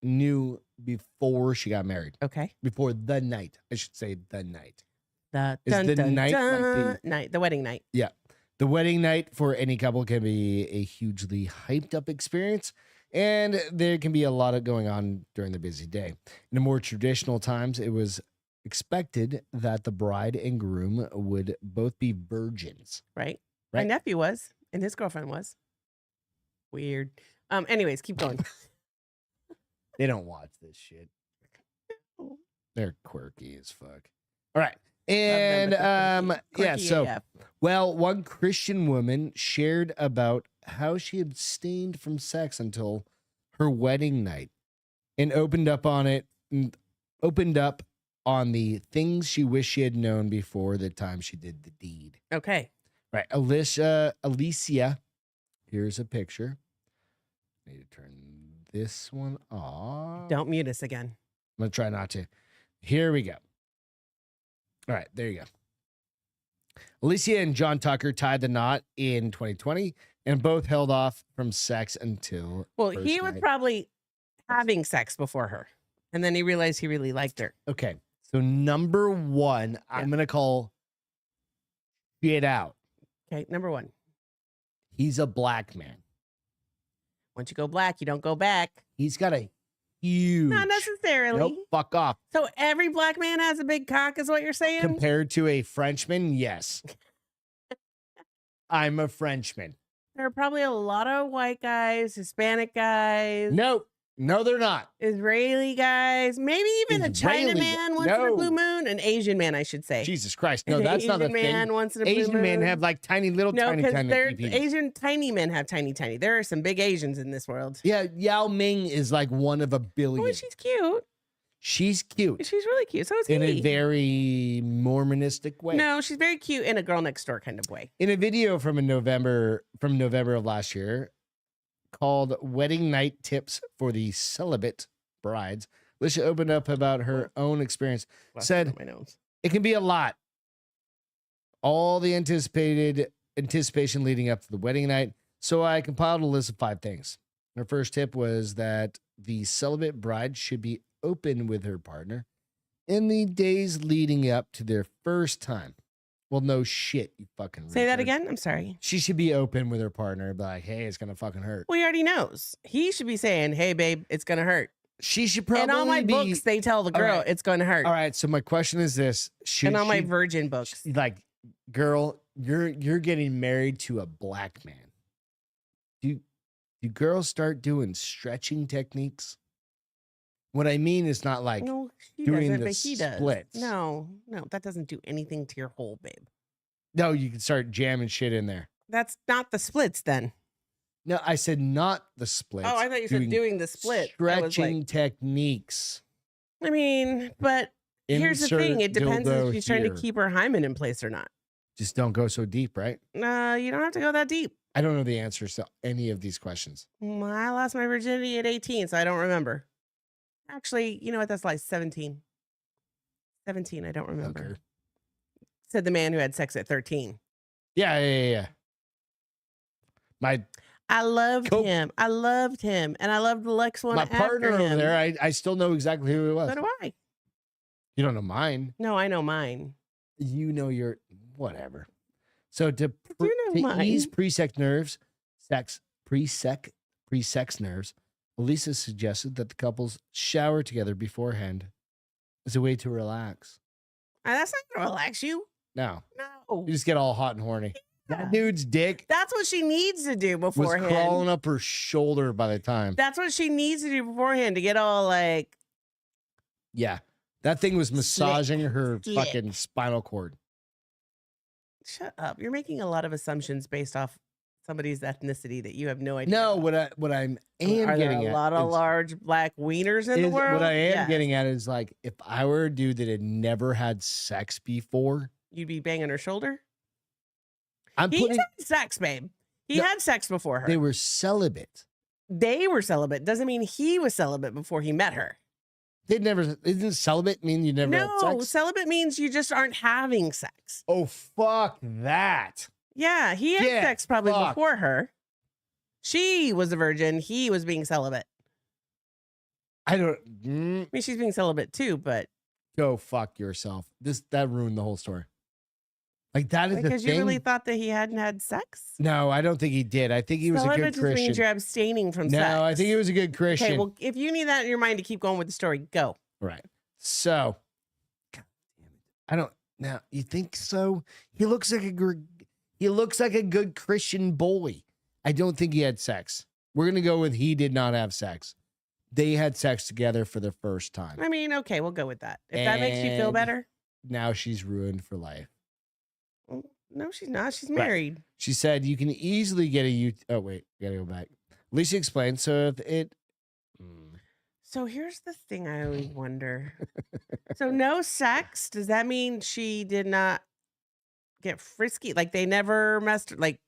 knew before she got married. Okay. Before the night. I should say the night. The Is the night like night, the wedding night. Yeah. The wedding night for any couple can be a hugely hyped up experience, and there can be a lot of going on during the busy day. In the more traditional times, it was expected that the bride and groom would both be virgins. Right? My Right. nephew was, and his girlfriend was. Weird. Anyways, keep going. They don't watch this shit. They're quirky as fuck. All right. And yeah, so well, one Christian woman shared about how she abstained from sex until her wedding night and opened up on on the things she wished she had known before the time she did the deed. Okay. Right. Alicia. Here's a picture. I need to turn this one off. Don't mute us again. I'm going to try not to. Here we go. All right. There you go. Alicia and John Tucker tied the knot in 2020 and both held off from sex until. Well, first he was night. probably having sex before her. And then he realized he really liked her. Okay. So number one, I'm going to call shit out. Okay. Number one. He's a black man. Once you go black, you don't go back. He's got a huge. Not necessarily. Nope, fuck off. So every black man has a big cock, is what you're saying? Compared to a Frenchman, yes. I'm a Frenchman. There are probably a lot of white guys, Hispanic guys, Nope. No, they're not. Israeli guys, maybe even a China Israeli- man once in a no. blue moon, an Asian man, I should say. Jesus Christ. No, An that's not a Asian man thing. once in a blue Asian moon. men have like tiny little No, tiny because they're peepees. Asian tiny men have tiny. There are some big Asians in this world. Yeah, Yao Ming is like one of a billion. Oh, she's cute. She's cute She's really cute. So is in a he. very Mormonistic way. No, she's very cute in a girl next door kind of way. In a video from November of last year called Wedding Night Tips for the Celibate Brides, Alicia opened up about her own experience. Said, my nose. it can be a lot. All the anticipation leading up to the wedding night. So I compiled a list of 5 things. Her first tip was that the celibate bride should be open with her partner in the days leading up to their first time. Well, no shit, you fucking Say that retard. again. I'm sorry. She should be open with her partner, be like, hey, it's gonna fucking hurt. Well, he already knows. He should be saying, "Hey, babe, it's gonna hurt." She should probably In all my be books, they tell the All girl right. it's going to hurt. all right. So my question is this: should In all my she- virgin books. like, girl, you're getting married to a black man. Do girls start doing stretching techniques? What I mean is not like No, she doing doesn't, the but he does. splits. No, that doesn't do anything to your hole, babe. no, you can start jamming shit in there. That's not the splits then. No, I said not the splits. Oh, I thought you said doing the split. I was Stretching like, techniques. I mean, but here's the thing. It Insert depends if dildo she's trying to here. keep her hymen in place or not. Just don't go so deep, right? You don't have to go that deep. I don't know the answers to any of these questions. I lost my virginity at 18, so I don't remember. Actually, you know what? That's like 17. 17, I don't remember. Okay. Said the man who had sex at 13. Yeah. I loved Cool. him. And I loved the next one My after partner him. over there, I still know exactly who it was. So do I. You don't know mine. No, I know mine. You know your whatever. So to You know mine. ease pre-sex nerves, pre-sex nerves, Elisa suggested that the couples shower together beforehand as a way to relax. That's not going to relax you. No, No. you just get all hot and horny. That dude's dick That's what she needs to do was beforehand. crawling up her shoulder by the time. That's what she needs to do beforehand to get all like, Yeah, that thing was massaging her Slick. fucking spinal cord. shut up. You're making a lot of assumptions based off somebody's ethnicity that you have no idea. No, about. what I'm Are there getting a at lot of is- large black wieners in the is- world? What I am Yes. getting at is like, if I were a dude that had never had sex before, You'd be banging her shoulder? I'm He's putting had sex, babe. He No, had sex before her. they were celibate. They were celibate. Doesn't mean he was celibate before he met her. They'd never. Isn't celibate mean you never had No, sex? celibate means you just aren't having sex. Oh fuck that! Yeah, he had Get sex probably fucked. before her. She was a virgin. He was being celibate. I don't. I mean, she's being celibate too, but Go fuck yourself. That ruined the whole story. Like that is because the you thing. really thought that he hadn't had sex? No, I don't think he did. I think he was a Celibate good just means Christian. you're abstaining from sex. No, I think he was a good Christian. Okay, well, if you need that in your mind to keep going with the story, go. Right. So, God damn it. I don't. Now you think so? He looks like a good Christian boy. I don't think he had sex. We're gonna go with he did not have sex. They had sex together for the first time. I mean, okay, we'll go with that. If that makes you feel And- better. Now she's ruined for life. Well, no, she's not. She's Right. married. She said you can easily get oh wait, we gotta go back. Lisa explained. So if it So here's the thing I always wonder. So no sex, does that mean she did not get frisky? Like they never messed, like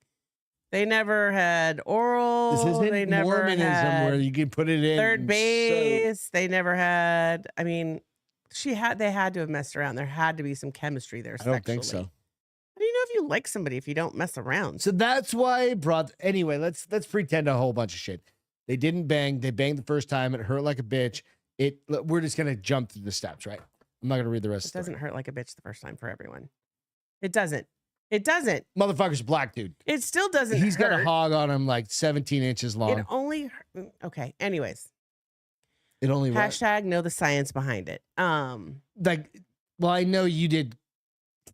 they never had oral. This They isn't never Mormonism had where you can put it in third and base. They never had. I mean, they had to have messed around. There had to be some chemistry there. I don't think so. Sexually. How do you know if you like somebody if you don't mess around? So that's why I brought. Anyway, let's pretend a whole bunch of shit. They didn't bang. They banged the first time. It hurt like a bitch. We're just gonna jump through the steps, right? I'm not gonna read the rest. It doesn't hurt like a bitch the first time for everyone. It doesn't. It doesn't. Motherfucker's a black dude. It still doesn't. He's got a hurt. hog on him like 17 inches long. It only. Okay. Anyways. It only Hashtag know the science behind it. like. Well, I know you did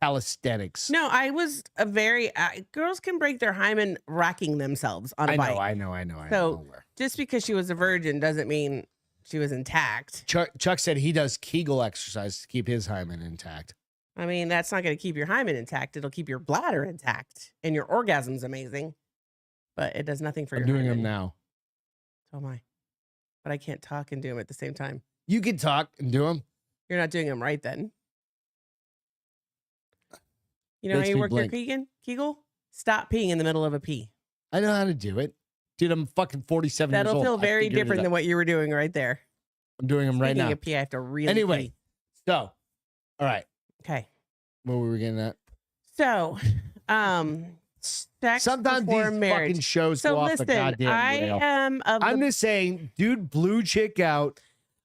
calisthenics. No, I was a very girls can break their hymen racking themselves on a bike. I know. So just because she was a virgin doesn't mean she was intact. Chuck said he does Kegel exercise to keep his hymen intact. I mean, that's not going to keep your hymen intact. It'll keep your bladder intact, and your orgasm's amazing, but it does nothing for I'm your doing hymen. them now. So am I, but I can't talk and do them at the same time. You can talk and do them. You're not doing them right then. You know how Makes you me work blink. your Kegel? Stop peeing in the middle of a pee. I know how to do it. Dude, I'm fucking 47 years That'll old. feel I very figured it different out. than what you were doing right there. I'm doing them right Speaking now. of pee, I have to really Anyway, pee. so, all right. Okay. What were we getting at? So, sex Sometimes before these marriage. fucking shows So go off the listen, goddamn I rail. am of I'm the, just saying, dude blew chick out.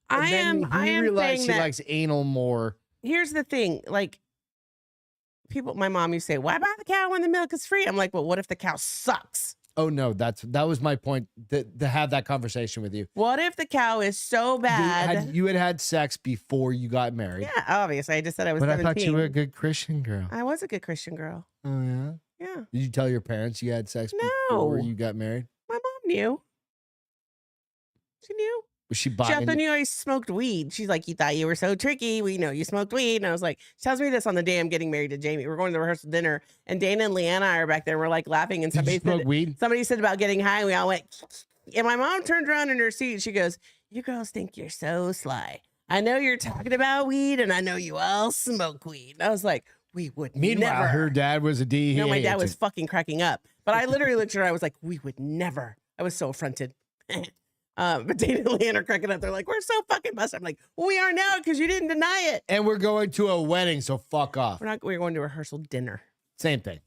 And I then am he realized saying he that. likes anal more. Here's the thing, like people, my mom used to say, "Why buy the cow when the milk is free?" I'm like, "Well, what if the cow sucks? Oh no, that was my point. To have that conversation with you. What if the cow is so bad?" You had sex before you got married. Yeah, obviously. I just said I was But 17. I thought you were a good Christian girl. I was a good Christian girl. Oh yeah. Yeah, Did you tell your parents you had sex No. before you got married? my mom knew. She knew. Was she She buying? also knew I smoked weed. She's like, "You thought you were so tricky. We know you smoked weed." And I was like, she tells me this on the day I'm getting married to Jamie. We're going to the rehearsal dinner, and Dana and Leanna are back there. We're like laughing, and Did you somebody smoke weed? said about getting high, and we all went. And my mom turned around in her seat. She goes, "You girls think you're so sly. I know you're talking about weed, and I know you all smoke weed." And I was like, "We would Meanwhile, never." her dad was a DEA. No, my dad was agent. fucking cracking up. But I literally looked at her. I was like, "We would never." I was so affronted. But Dana and Leanne are cracking up. They're like, "We're so fucking busted." I'm like, "Well, we are now because you didn't deny it." And we're going to a wedding, so fuck off. We're going to a rehearsal dinner. Same thing.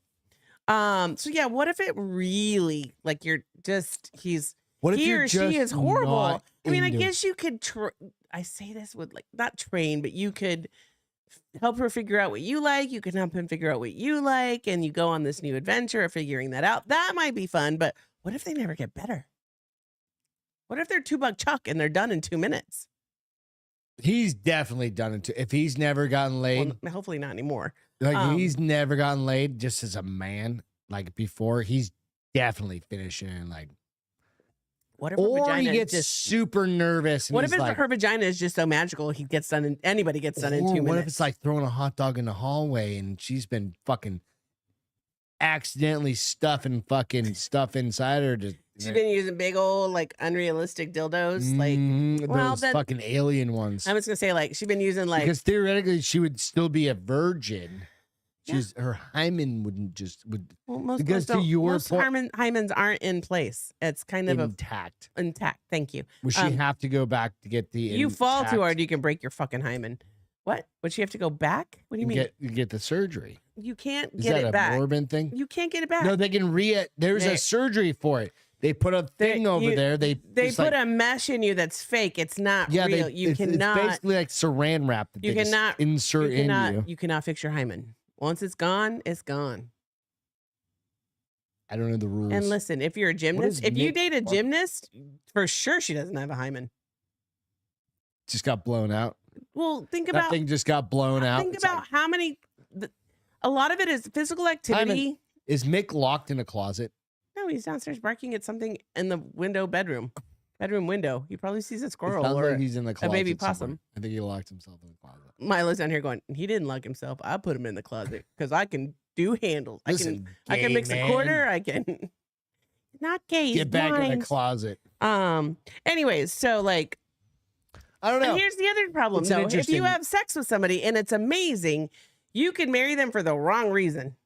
So yeah, what if it really like you're just What if he you're or she just is horrible? not I mean, I into it? guess you could. I say this with like not train, but you could help her figure out what you like. You can help him figure out what you like, and you go on this new adventure of figuring that out. That might be fun. But what if they never get better? What if they're $2 Chuck and they're done in 2 minutes? He's definitely done it. If he's never gotten laid, Well, hopefully not anymore. like he's never gotten laid, just as a man, like before, he's definitely finishing in like. What if her Or vagina he is gets just? super nervous. And What if he's like, her vagina is just so magical? He gets done. Anybody gets done in 2 or minutes. what if it's like throwing a hot dog in the hallway and she's been fucking accidentally stuffing fucking stuff inside her? She's been using big old like unrealistic dildos? Like, well, those then- fucking alien ones. I was gonna say like she's been using like Because theoretically, she would still be a virgin. Yeah. Her hymen would. well, most because most to your most point- hymens aren't in place. It's kind of intact. intact. Thank you. Would she have to go back to get the? You fall too intact hard, you can break your fucking hymen. What? Would she have to go back? What do you and mean? get the surgery? You can't Is get that it a back. Morbin thing? You can't get it back. No, they can There's They- a surgery for it. They put a thing over there. They put like, a mesh in you that's fake. It's not yeah. real. It's basically like Saran wrap that You they just cannot- insert in you. you cannot fix your hymen. Once it's gone, it's gone. I don't know the rules. And listen, if you're a gymnast, if you Nick date a Clark? gymnast, for sure she doesn't have a hymen. Just got blown out. Well, think That about thing just got blown out. think It's about like, how many. A lot of it is physical activity. is Mick locked in a closet? No, he's downstairs barking at something in the bedroom window. He probably sees a It squirrel sounds or like he's in the closet. baby somewhere. possum. I think he locked himself in the closet. Milo's down here going. He didn't lock himself. I put him in the closet because I can do handles. Listen, I can gay mix man, a quarter. I can. Not gay. he's Get back in blind. the closet. Anyways, so like I don't know. And here's the other problem, It's an though. If interesting- you have sex with somebody and it's amazing, you could marry them for the wrong reason.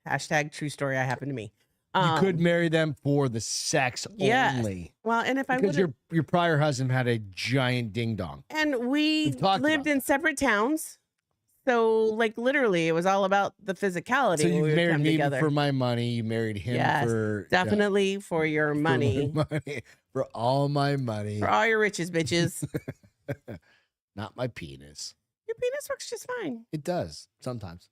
Hashtag true story. I happened to me. You could marry them for the sex yes. only. Well, and if I Because would, your prior husband had a giant ding dong. and we We've talked lived about in separate towns, so like literally, it was all about the physicality. So when you we would married come me together. for my money. You married him Yes, for definitely for your for money, my money, for all my money, for all your riches, bitches. not my penis. Your penis works just fine. It does sometimes,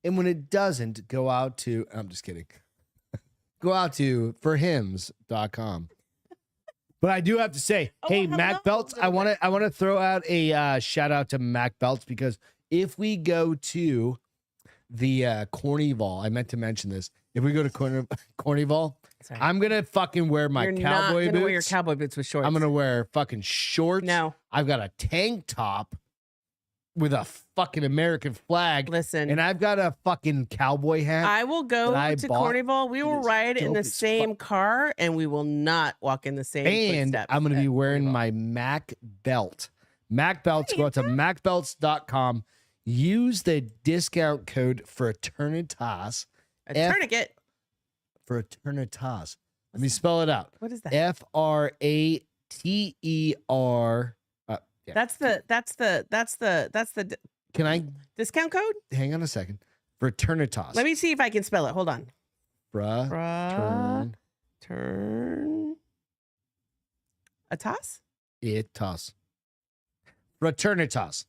and when it doesn't, go out to. I'm just kidding. Go out to forhims.com. But I do have to say, Oh, hey, hello, Mac Belts, I want to throw out a shout out to Mac Belts, because if we go to the Cornyval, I meant to mention this. If we go to Cornyval, Sorry. I'm gonna fucking wear my You're not cowboy gonna boots. wear your cowboy boots with shorts. I'm gonna wear fucking shorts. No, I've got a tank top with a fucking American flag, listen. and I've got a fucking cowboy hat. I will go that I to bought. Cornyval. We It will is ride in dope the as same car, and we will not walk in the same And footsteps I'm going to at be wearing Cornyval. my Mac belt. Mac belts, go out to macbelts.com. Use the discount code Fraternitas. a tourniquet. Fraternitas. Let me spell it out. What is that? Frater. Yeah. That's the Can I discount code. hang on a second? Fraternitas. Let me see if I can spell it. Hold on. Turn Turn. A toss? it toss. Fraternitas.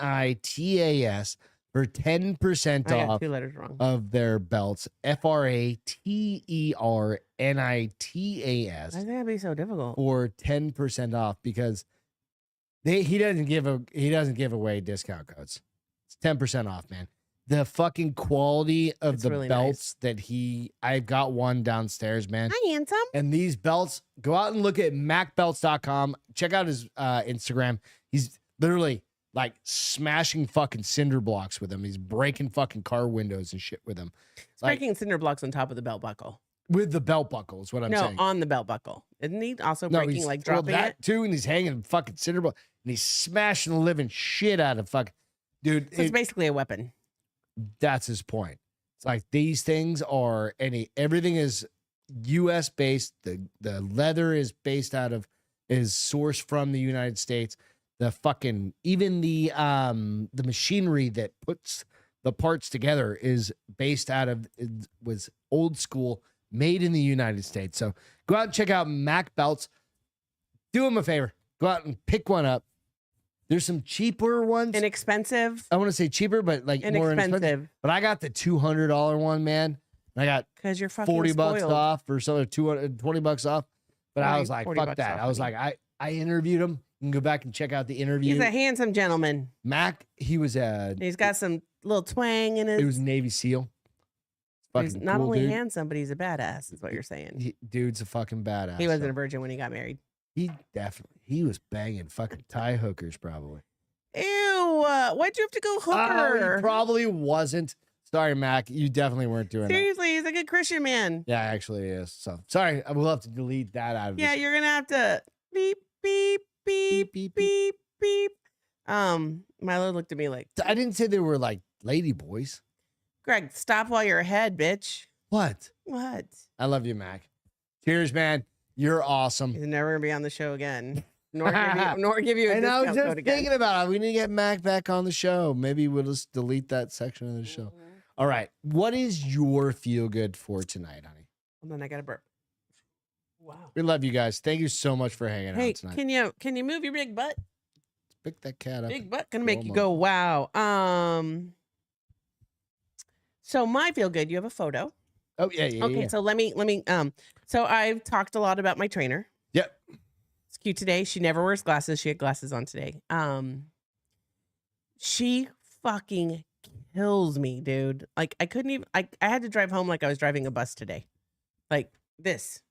Fraternitas for 10% I got off 2 letters wrong. of their belts. Fraternitas Why is that be so difficult? for 10% off, because he doesn't give away discount codes. It's 10% off, man. The fucking quality of It's the really belts that I've got one downstairs, man. Hi, handsome. And these belts, go out and look at macbelts.com. Check out his Instagram. He's literally like smashing fucking cinder blocks with them. He's breaking fucking car windows and shit with them. Like, Breaking cinder blocks on top of the belt buckle. with the belt buckle is what I'm No, saying. on the belt buckle. Isn't he also No, breaking, he's like dropping that it? too, and he's hanging fucking cinder block, and he's smashing the living shit out of fucking dude. So it's basically a weapon. That's his point. It's like these things are everything is U.S. based. The leather is sourced from the United States. The fucking even the machinery that puts the parts together is based was old school, made in the United States. So go out and check out Mac Belts. Do them a favor. Go out and pick one up. There's some cheaper ones. Inexpensive. I want to say cheaper, but like more inexpensive. Inexpensive. But I got the $200 one, man. And I got Because you're fucking 40 bucks spoiled. off or something, 220 bucks off. But I 40 was like, 40 fuck bucks that. off, I was honey. like, I interviewed him. You can go back and check out the interview. He's a handsome gentleman. Mac, he was He's got some little twang in his. it was Navy SEAL. He's Fucking not cool only dude. handsome, but he's a badass, is what you're saying. Dude's a fucking badass. He wasn't so a virgin when he got married. he was banging fucking Thai hookers probably. Ew, why'd you have to go Oh, hooker? he probably wasn't. Sorry, Mac. You definitely weren't doing that. Seriously, he's a good Christian man. Yeah, actually he is. So sorry. I will have to delete that out of Yeah, this. you're gonna have to beep, beep, beep, beep, beep, beep. Milo looked at me like, I didn't say they were like lady boys. Greg, stop while you're ahead, bitch. What? What? I love you, Mac. Cheers, man. You're awesome. He's never gonna be on the show again. Nor give you a And I was discount just code again. thinking about it. We need to get Mac back on the show. Maybe we'll just delete that section of the show. All right. What is your feel good for tonight, honey? Hold on, I got a burp. Wow. We love you guys. Thank you so much for hanging Hey, out tonight. can you move your big butt? Pick that cat up. Big butt gonna Go make on, you Mom. go wow. So my feel good. You have a photo. Oh yeah, yeah. Okay, Yeah. so let me so I've talked a lot about my trainer. Yep. It's cute today. She never wears glasses. She had glasses on today. She fucking kills me, dude. Like I couldn't even I had to drive home like I was driving a bus today. Like this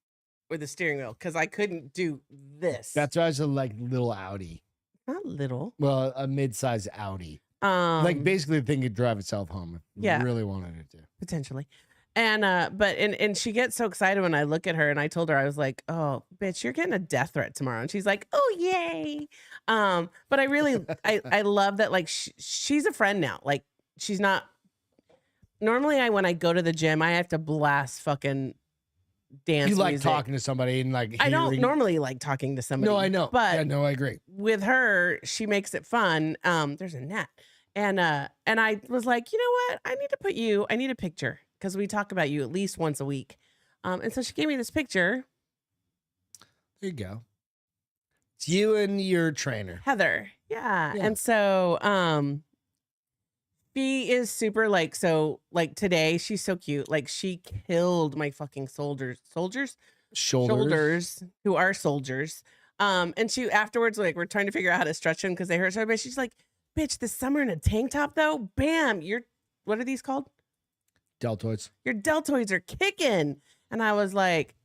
with the steering wheel because I couldn't do this. That's why I was a like little Audi. not little. Well, a mid-sized Audi. Like basically the thing could drive itself home if yeah. you really wanted it to. Potentially. And she gets so excited when I look at her, and I told her, I was like, oh bitch, you're getting a death threat tomorrow. And she's like, oh yay. But I love that, like, she's a friend now. Like, she's not normally when I go to the gym, I have to blast fucking dance You like music. talking to somebody and like I don't hearing- normally like talking to somebody. No, I know. But yeah, no, I agree. with her, she makes it fun. There's a net. And I was like, you know what? I need a picture because we talk about you at least once a week. And so she gave me this picture. There you go. It's you and your trainer. Heather. Yeah. Yeah. And so she is super like today, she's so cute. Like she killed my fucking shoulders who are soldiers. And she afterwards, like, we're trying to figure out how to stretch them because they hurt so bad. She's like, bitch, this summer in a tank top though, bam, what are these called? Deltoids. Your deltoids are kicking. And I was like,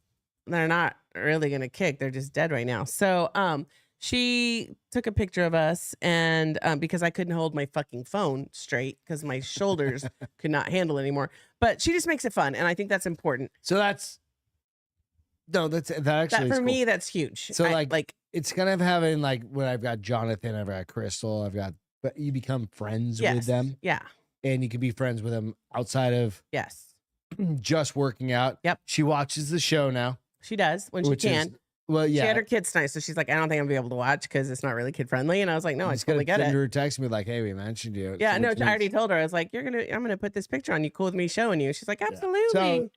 they're not really gonna kick, they're just dead right now. So she took a picture of us, and because I couldn't hold my fucking phone straight because my shoulders could not handle it anymore. But she just makes it fun, and I think that's important. So that actually For is me, cool. that's huge. So like it's kind of having like when I've got Jonathan, I've got Crystal, but you become friends yes, with them, yeah, and you can be friends with them outside of yes, just working out. Yep. She watches the show now. she does when she can. Well, yeah. She had her kids tonight, so she's like, I don't think I'm gonna be able to watch because it's not really kid friendly. And I was like, no, I just totally get send it. her a text me like, hey, we mentioned you. Yeah, So no, which I already means- told her. I was like, I'm gonna put this picture on. You cool with me showing you? She's like, absolutely. So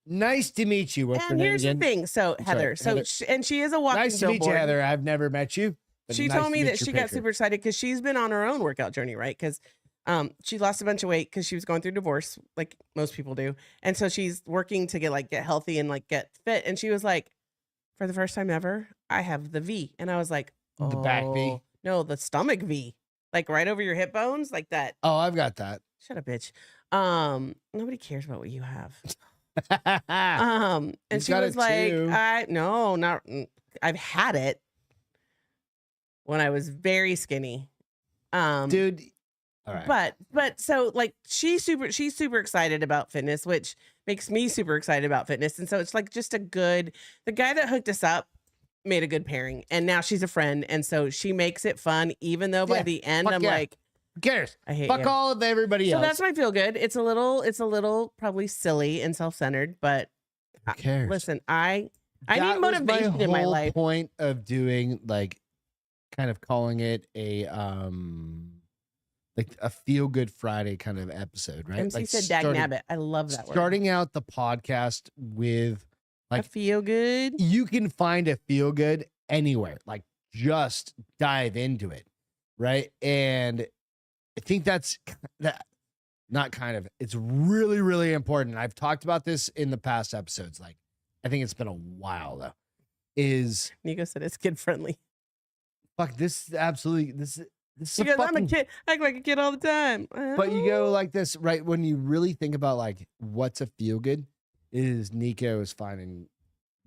nice to meet you. What's your And name here's again? the thing. So I'm sorry, Heather, Heather. and she is a walking Nice to meet you, billboard. Heather. I've never met you. but She nice told to me meet that your she got picture. super excited because she's been on her own workout journey, right? Because she lost a bunch of weight because she was going through divorce, like most people do, and so she's working to get healthy and like get fit. And she was like, for the first time ever, I have the V, and I was like, The back V? "Oh, no, the stomach V, like right over your hip bones, like that." Oh, I've got that. Shut up, bitch. Nobody cares about what you have. And You've she got was it like, too. I've had it when I was very skinny. Dude. All right. But so like she's super excited about fitness, which makes me super excited about fitness. And so it's like just the guy that hooked us up made a good pairing, and now she's a friend. And so she makes it fun, even though by Yeah, the end fuck I'm yeah. like, Who cares? I hate Fuck you. all of everybody So else. that's my feel good. It's a little probably silly and self-centered, but Who cares? listen, I need That was motivation in my whole life. Point of doing like kind of calling it a like a feel good Friday kind of episode, right? MC like said dag nabbit. I love that word. starting out the podcast with I like feel good. you can find a feel good anywhere. Like just dive into it, right? And I think that's not kind of, it's really, really important. I've talked about this in the past episodes. Like, I think it's been a while though. Is Nico said it's kid friendly. fuck this is absolutely this is She a goes, I'm a fucking, kid. I act like a kid all the time. but you go like this, right? When you really think about like what's a feel good, is Nico is finding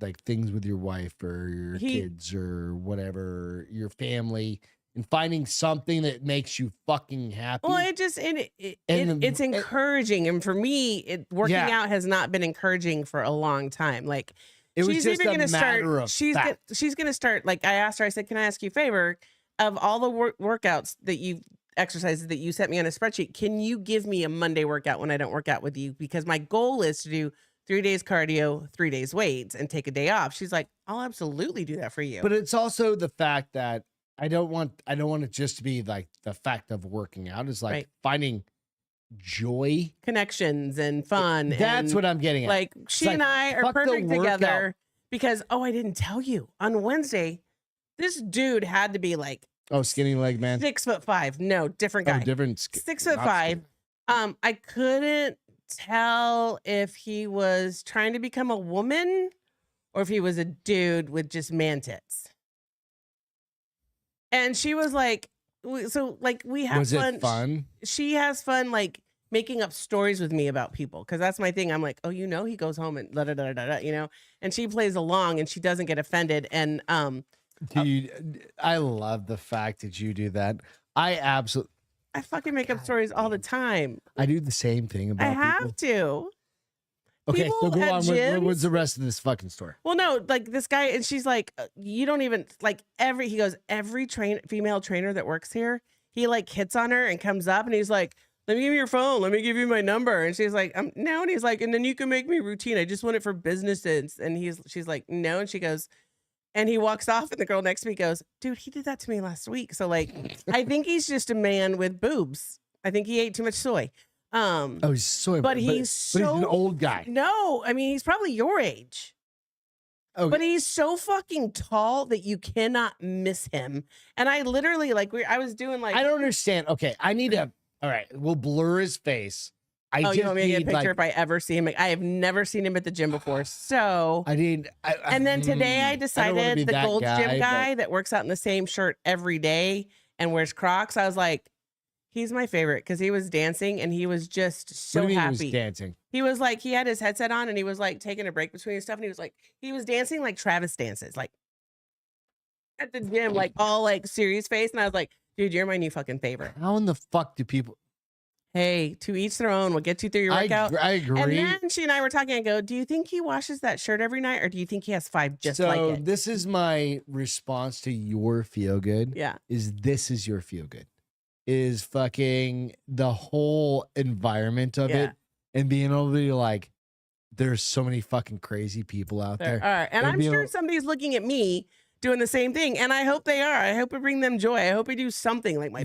like things with your wife or your kids or whatever, your family, and finding something that makes you fucking happy. Well, it's encouraging, and for me, working Yeah. out has not been encouraging for a long time. Like It was she's just even a gonna start. matter of She's fact. she's gonna start. Like I asked her, I said, "Can I ask you a favor? Of all the workouts that you exercises that you sent me on a spreadsheet, can you give me a Monday workout when I don't work out with you? Because my goal is to do 3 days cardio, 3 days weights, and take a day off." She's like, "I'll absolutely do that for you." But it's also the fact that I don't want it just to be like the fact of working out. Is like Right. finding joy. connections and fun. That's and, what I'm getting at. like she like, and I are fuck the perfect together workout. because I didn't tell you on Wednesday, this dude had to be like Oh, skinny leg man. 6'5". No, different Oh, guy. different. 6'5". I couldn't tell if he was trying to become a woman or if he was a dude with just man tits. And she was like, we have Was fun. it fun? She has fun like making up stories with me about people because that's my thing. I'm like, oh, he goes home and da da da da da, and she plays along and she doesn't get offended. And Dude, I love the fact that you do that. I I fucking make up stories all the time. I do the same thing about I have people. to. Okay, so People go at on. gyms- What's the rest of this fucking story? Well, no, like this guy, and she's like, you don't even like he goes, every female trainer that works here, he like hits on her and comes up and he's like, let me give you your phone. Let me give you my number. And she's like, no. And he's like, and then you can make me routine. I just want it for businesses. And she's like, no. And she goes, and he walks off and the girl next to me goes, dude, he did that to me last week. So like, I think he's just a man with boobs. I think he ate too much soy. Oh, he's soy, but he's but he's so an old guy. No, I mean, he's probably your age. Okay. But he's so fucking tall that you cannot miss him. And I literally I was doing like, I don't understand. Okay, I need to. All right, we'll blur his face. you just want me to get a need, picture like, if I ever see him? I have never seen him at the gym before. So I need. and then today I don't wanna be decided the that Gold's Gym but- guy that works out in the same shirt every day and wears Crocs. I was like, he's my favorite because he was dancing and he was just so what do you mean happy. He was dancing. He was like, he had his headset on and he was like taking a break between his stuff. And he was dancing like Travis dances, like at the gym, like all like serious face. And I was like, dude, you're my new fucking favorite. How in the fuck do people? Hey, to each their own. We'll get you through your workout. I agree. And then she and I were talking. I go, do you think he washes that shirt every night or do you think he has 5 just so like it? this is my response to your feel good. Yeah. This is your feel good. Is fucking the whole environment of Yeah. it and being able to be like, there's so many fucking crazy people out there. All right. And I'm being sure able- somebody's looking at me doing the same thing. And I hope they are. I hope it bring them joy. I hope I do something like my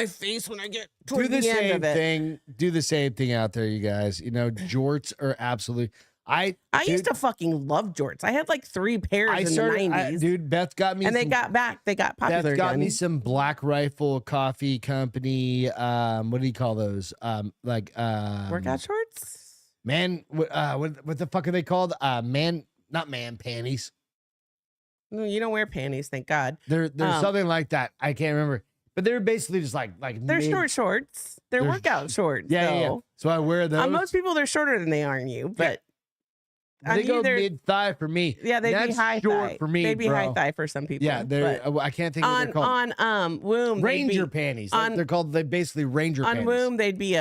face when I get Do towards the the end same of it. thing. Do the same thing out there, you guys. You know, jorts are absolutely. I used to fucking love jorts. I had like 3 pairs in the 90s. Dude, Beth got me. and they some- got back. They got popular Beth got again. me some Black Rifle Coffee Company. What do you call those? Workout shorts? Man, what the fuck are they called? Not man panties. No, you don't wear panties, thank God. There's something like that. I can't remember, but they're basically just like They're mid- short shorts. They're They're workout shorts. Yeah, yeah. though. So I wear those. On most people, they're shorter than they are on you, but on they you, go they're- mid thigh for me. yeah, they'd be That's high short thigh for me, They'd be bro. high thigh for some people. Yeah, they're. but I can't think of what they're called. on womb they'd Ranger be, panties. on- They're called. They basically Ranger on panties. womb they'd be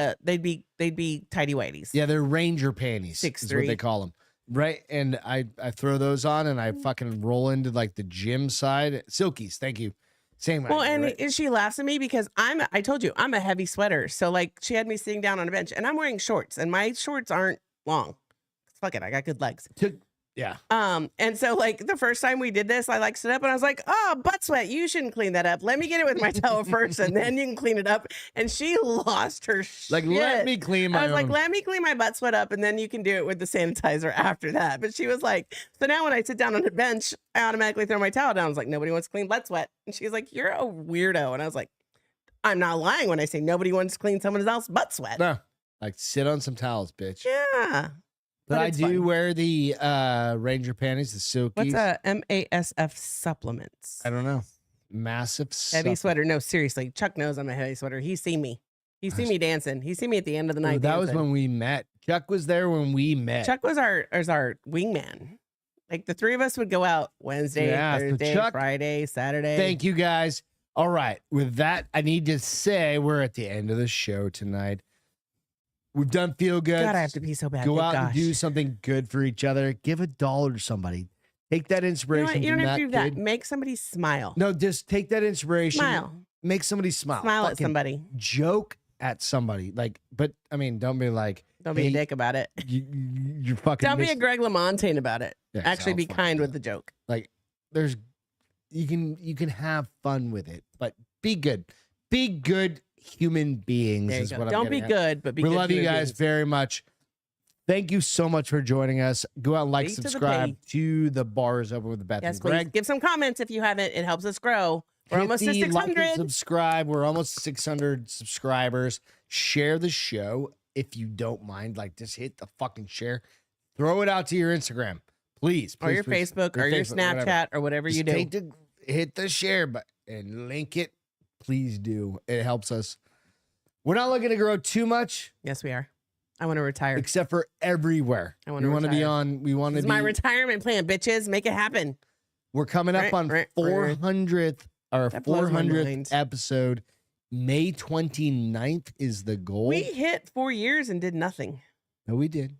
tidy whities. Yeah, they're Ranger panties. 6'3". Is what they call them. Right, and I throw those on and I fucking roll into like the gym side. Silkies, thank you. Same. Well, idea, and right? she laughs at me because I told you I'm a heavy sweater. So like she had me sitting down on a bench and I'm wearing shorts and my shorts aren't long. Fuck it, I got good legs. Yeah. And so like the first time we did this, I like stood up and I was like, oh, butt sweat, you shouldn't clean that up. Let me get it with my towel first and then you can clean it up. And she lost her Like, shit. let me clean my I was like, own. let me clean my butt sweat up and then you can do it with the sanitizer after that. But she was like, so now when I sit down on the bench, I automatically throw my towel down. I was like, nobody wants to clean butt sweat. And she's like, you're a weirdo. And I was like, I'm not lying when I say nobody wants to clean someone else's butt sweat. No, like sit on some towels, bitch. Yeah. But I it's do fun. wear the Ranger panties, the Silkies. What's MASF supplements? I don't know. Massive Heavy sup- sweater. No, seriously. Chuck knows I'm a heavy sweater. He's seen me. He's seen me dancing. He's seen me at the end of the Oh, night. that was dancing. when we met. Chuck was there when we met. Chuck was our wingman. Like the 3 of us would go out Wednesday, Yeah, so Thursday, Chuck- Friday, Saturday. Thank you guys. All right. With that, I need to say we're at the end of the show tonight. We've done feel good. God, I have to pee so bad. Go Good out and gosh. do something good for each other. Give $1 to somebody. Take that You know inspiration what? You from don't have that to do that. kid. Make somebody smile. No, just take that inspiration. Smile. Make somebody smile. Smile at Fucking somebody. Joke at somebody. Like, but I mean, don't be like, Don't be a hey, dick about it. you're fucking. Don't be a Greg LaMontagne about it. Yeah, Actually, sounds be fucking kind good. with the joke. Like, there's, you can have fun with it, but be good. Be good human beings There you is go. what I'm Don't be getting at. good, but be We good. love you human guys beings. very much. Thank you so much for joining us. Go out and like, Straight to the subscribe page. to the Bars Open with Beth Yes, and please. Greg. Give some comments if you haven't. It helps us grow. We're Hit almost to the like and 600. subscribe. We're almost 600 subscribers. Share the show if you don't mind. Like, just hit the fucking share. Throw it out to your Instagram, please. or your please. Facebook or your Snapchat whatever. or whatever you Just do. hit the share button and link it. Please do. It helps us. We're not looking to grow too much, Yes, we are. I want to retire. except for everywhere. I wanna we want to be retire. on. We want This to is be. my retirement plan, bitches. Make it happen. We're coming up Right, on right, 400th, our That blows my 400th mind. episode. May 29th is the goal. We hit 4 years and did nothing. No, we did.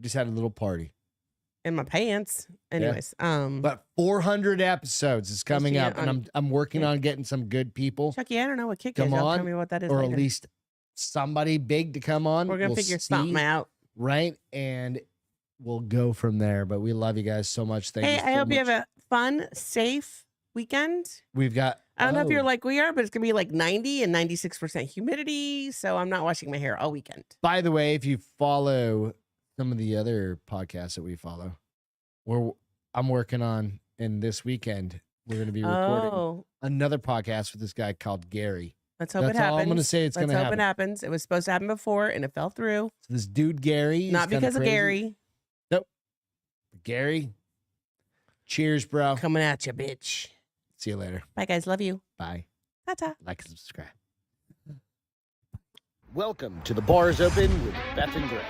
Just had a little party. In my pants. Anyways, But 400 episodes is coming yeah, up, and I'm working on getting some good people, Chucky, I don't know what kick Come is. Y'all on, tell me what that is. or later. at least somebody big to come on. We're gonna We'll figure see, something out. right? And we'll go from there. But we love you guys so much. Thank you Hey, so I hope you much. have a fun, safe weekend. We've got. I don't know if you're oh, like we are, but it's gonna be like 90 and 96% humidity. So I'm not washing my hair all weekend. By the way, if you follow some of the other podcasts that we follow, I'm working on, and this weekend we're going to be recording Oh, another podcast with this guy called Gary. let's hope That's it happens. all I'm gonna say. It's Let's going to hope happen. it happens. It was supposed to happen before, and it fell through. So this dude Gary, is Not kinda because of crazy. Gary. Nope. Gary. Cheers, bro. Coming at you, bitch. See you later. Bye, guys. Love you. Bye. Ta-ta. Like and subscribe. Welcome to The Bar is Open with Beth and Greg.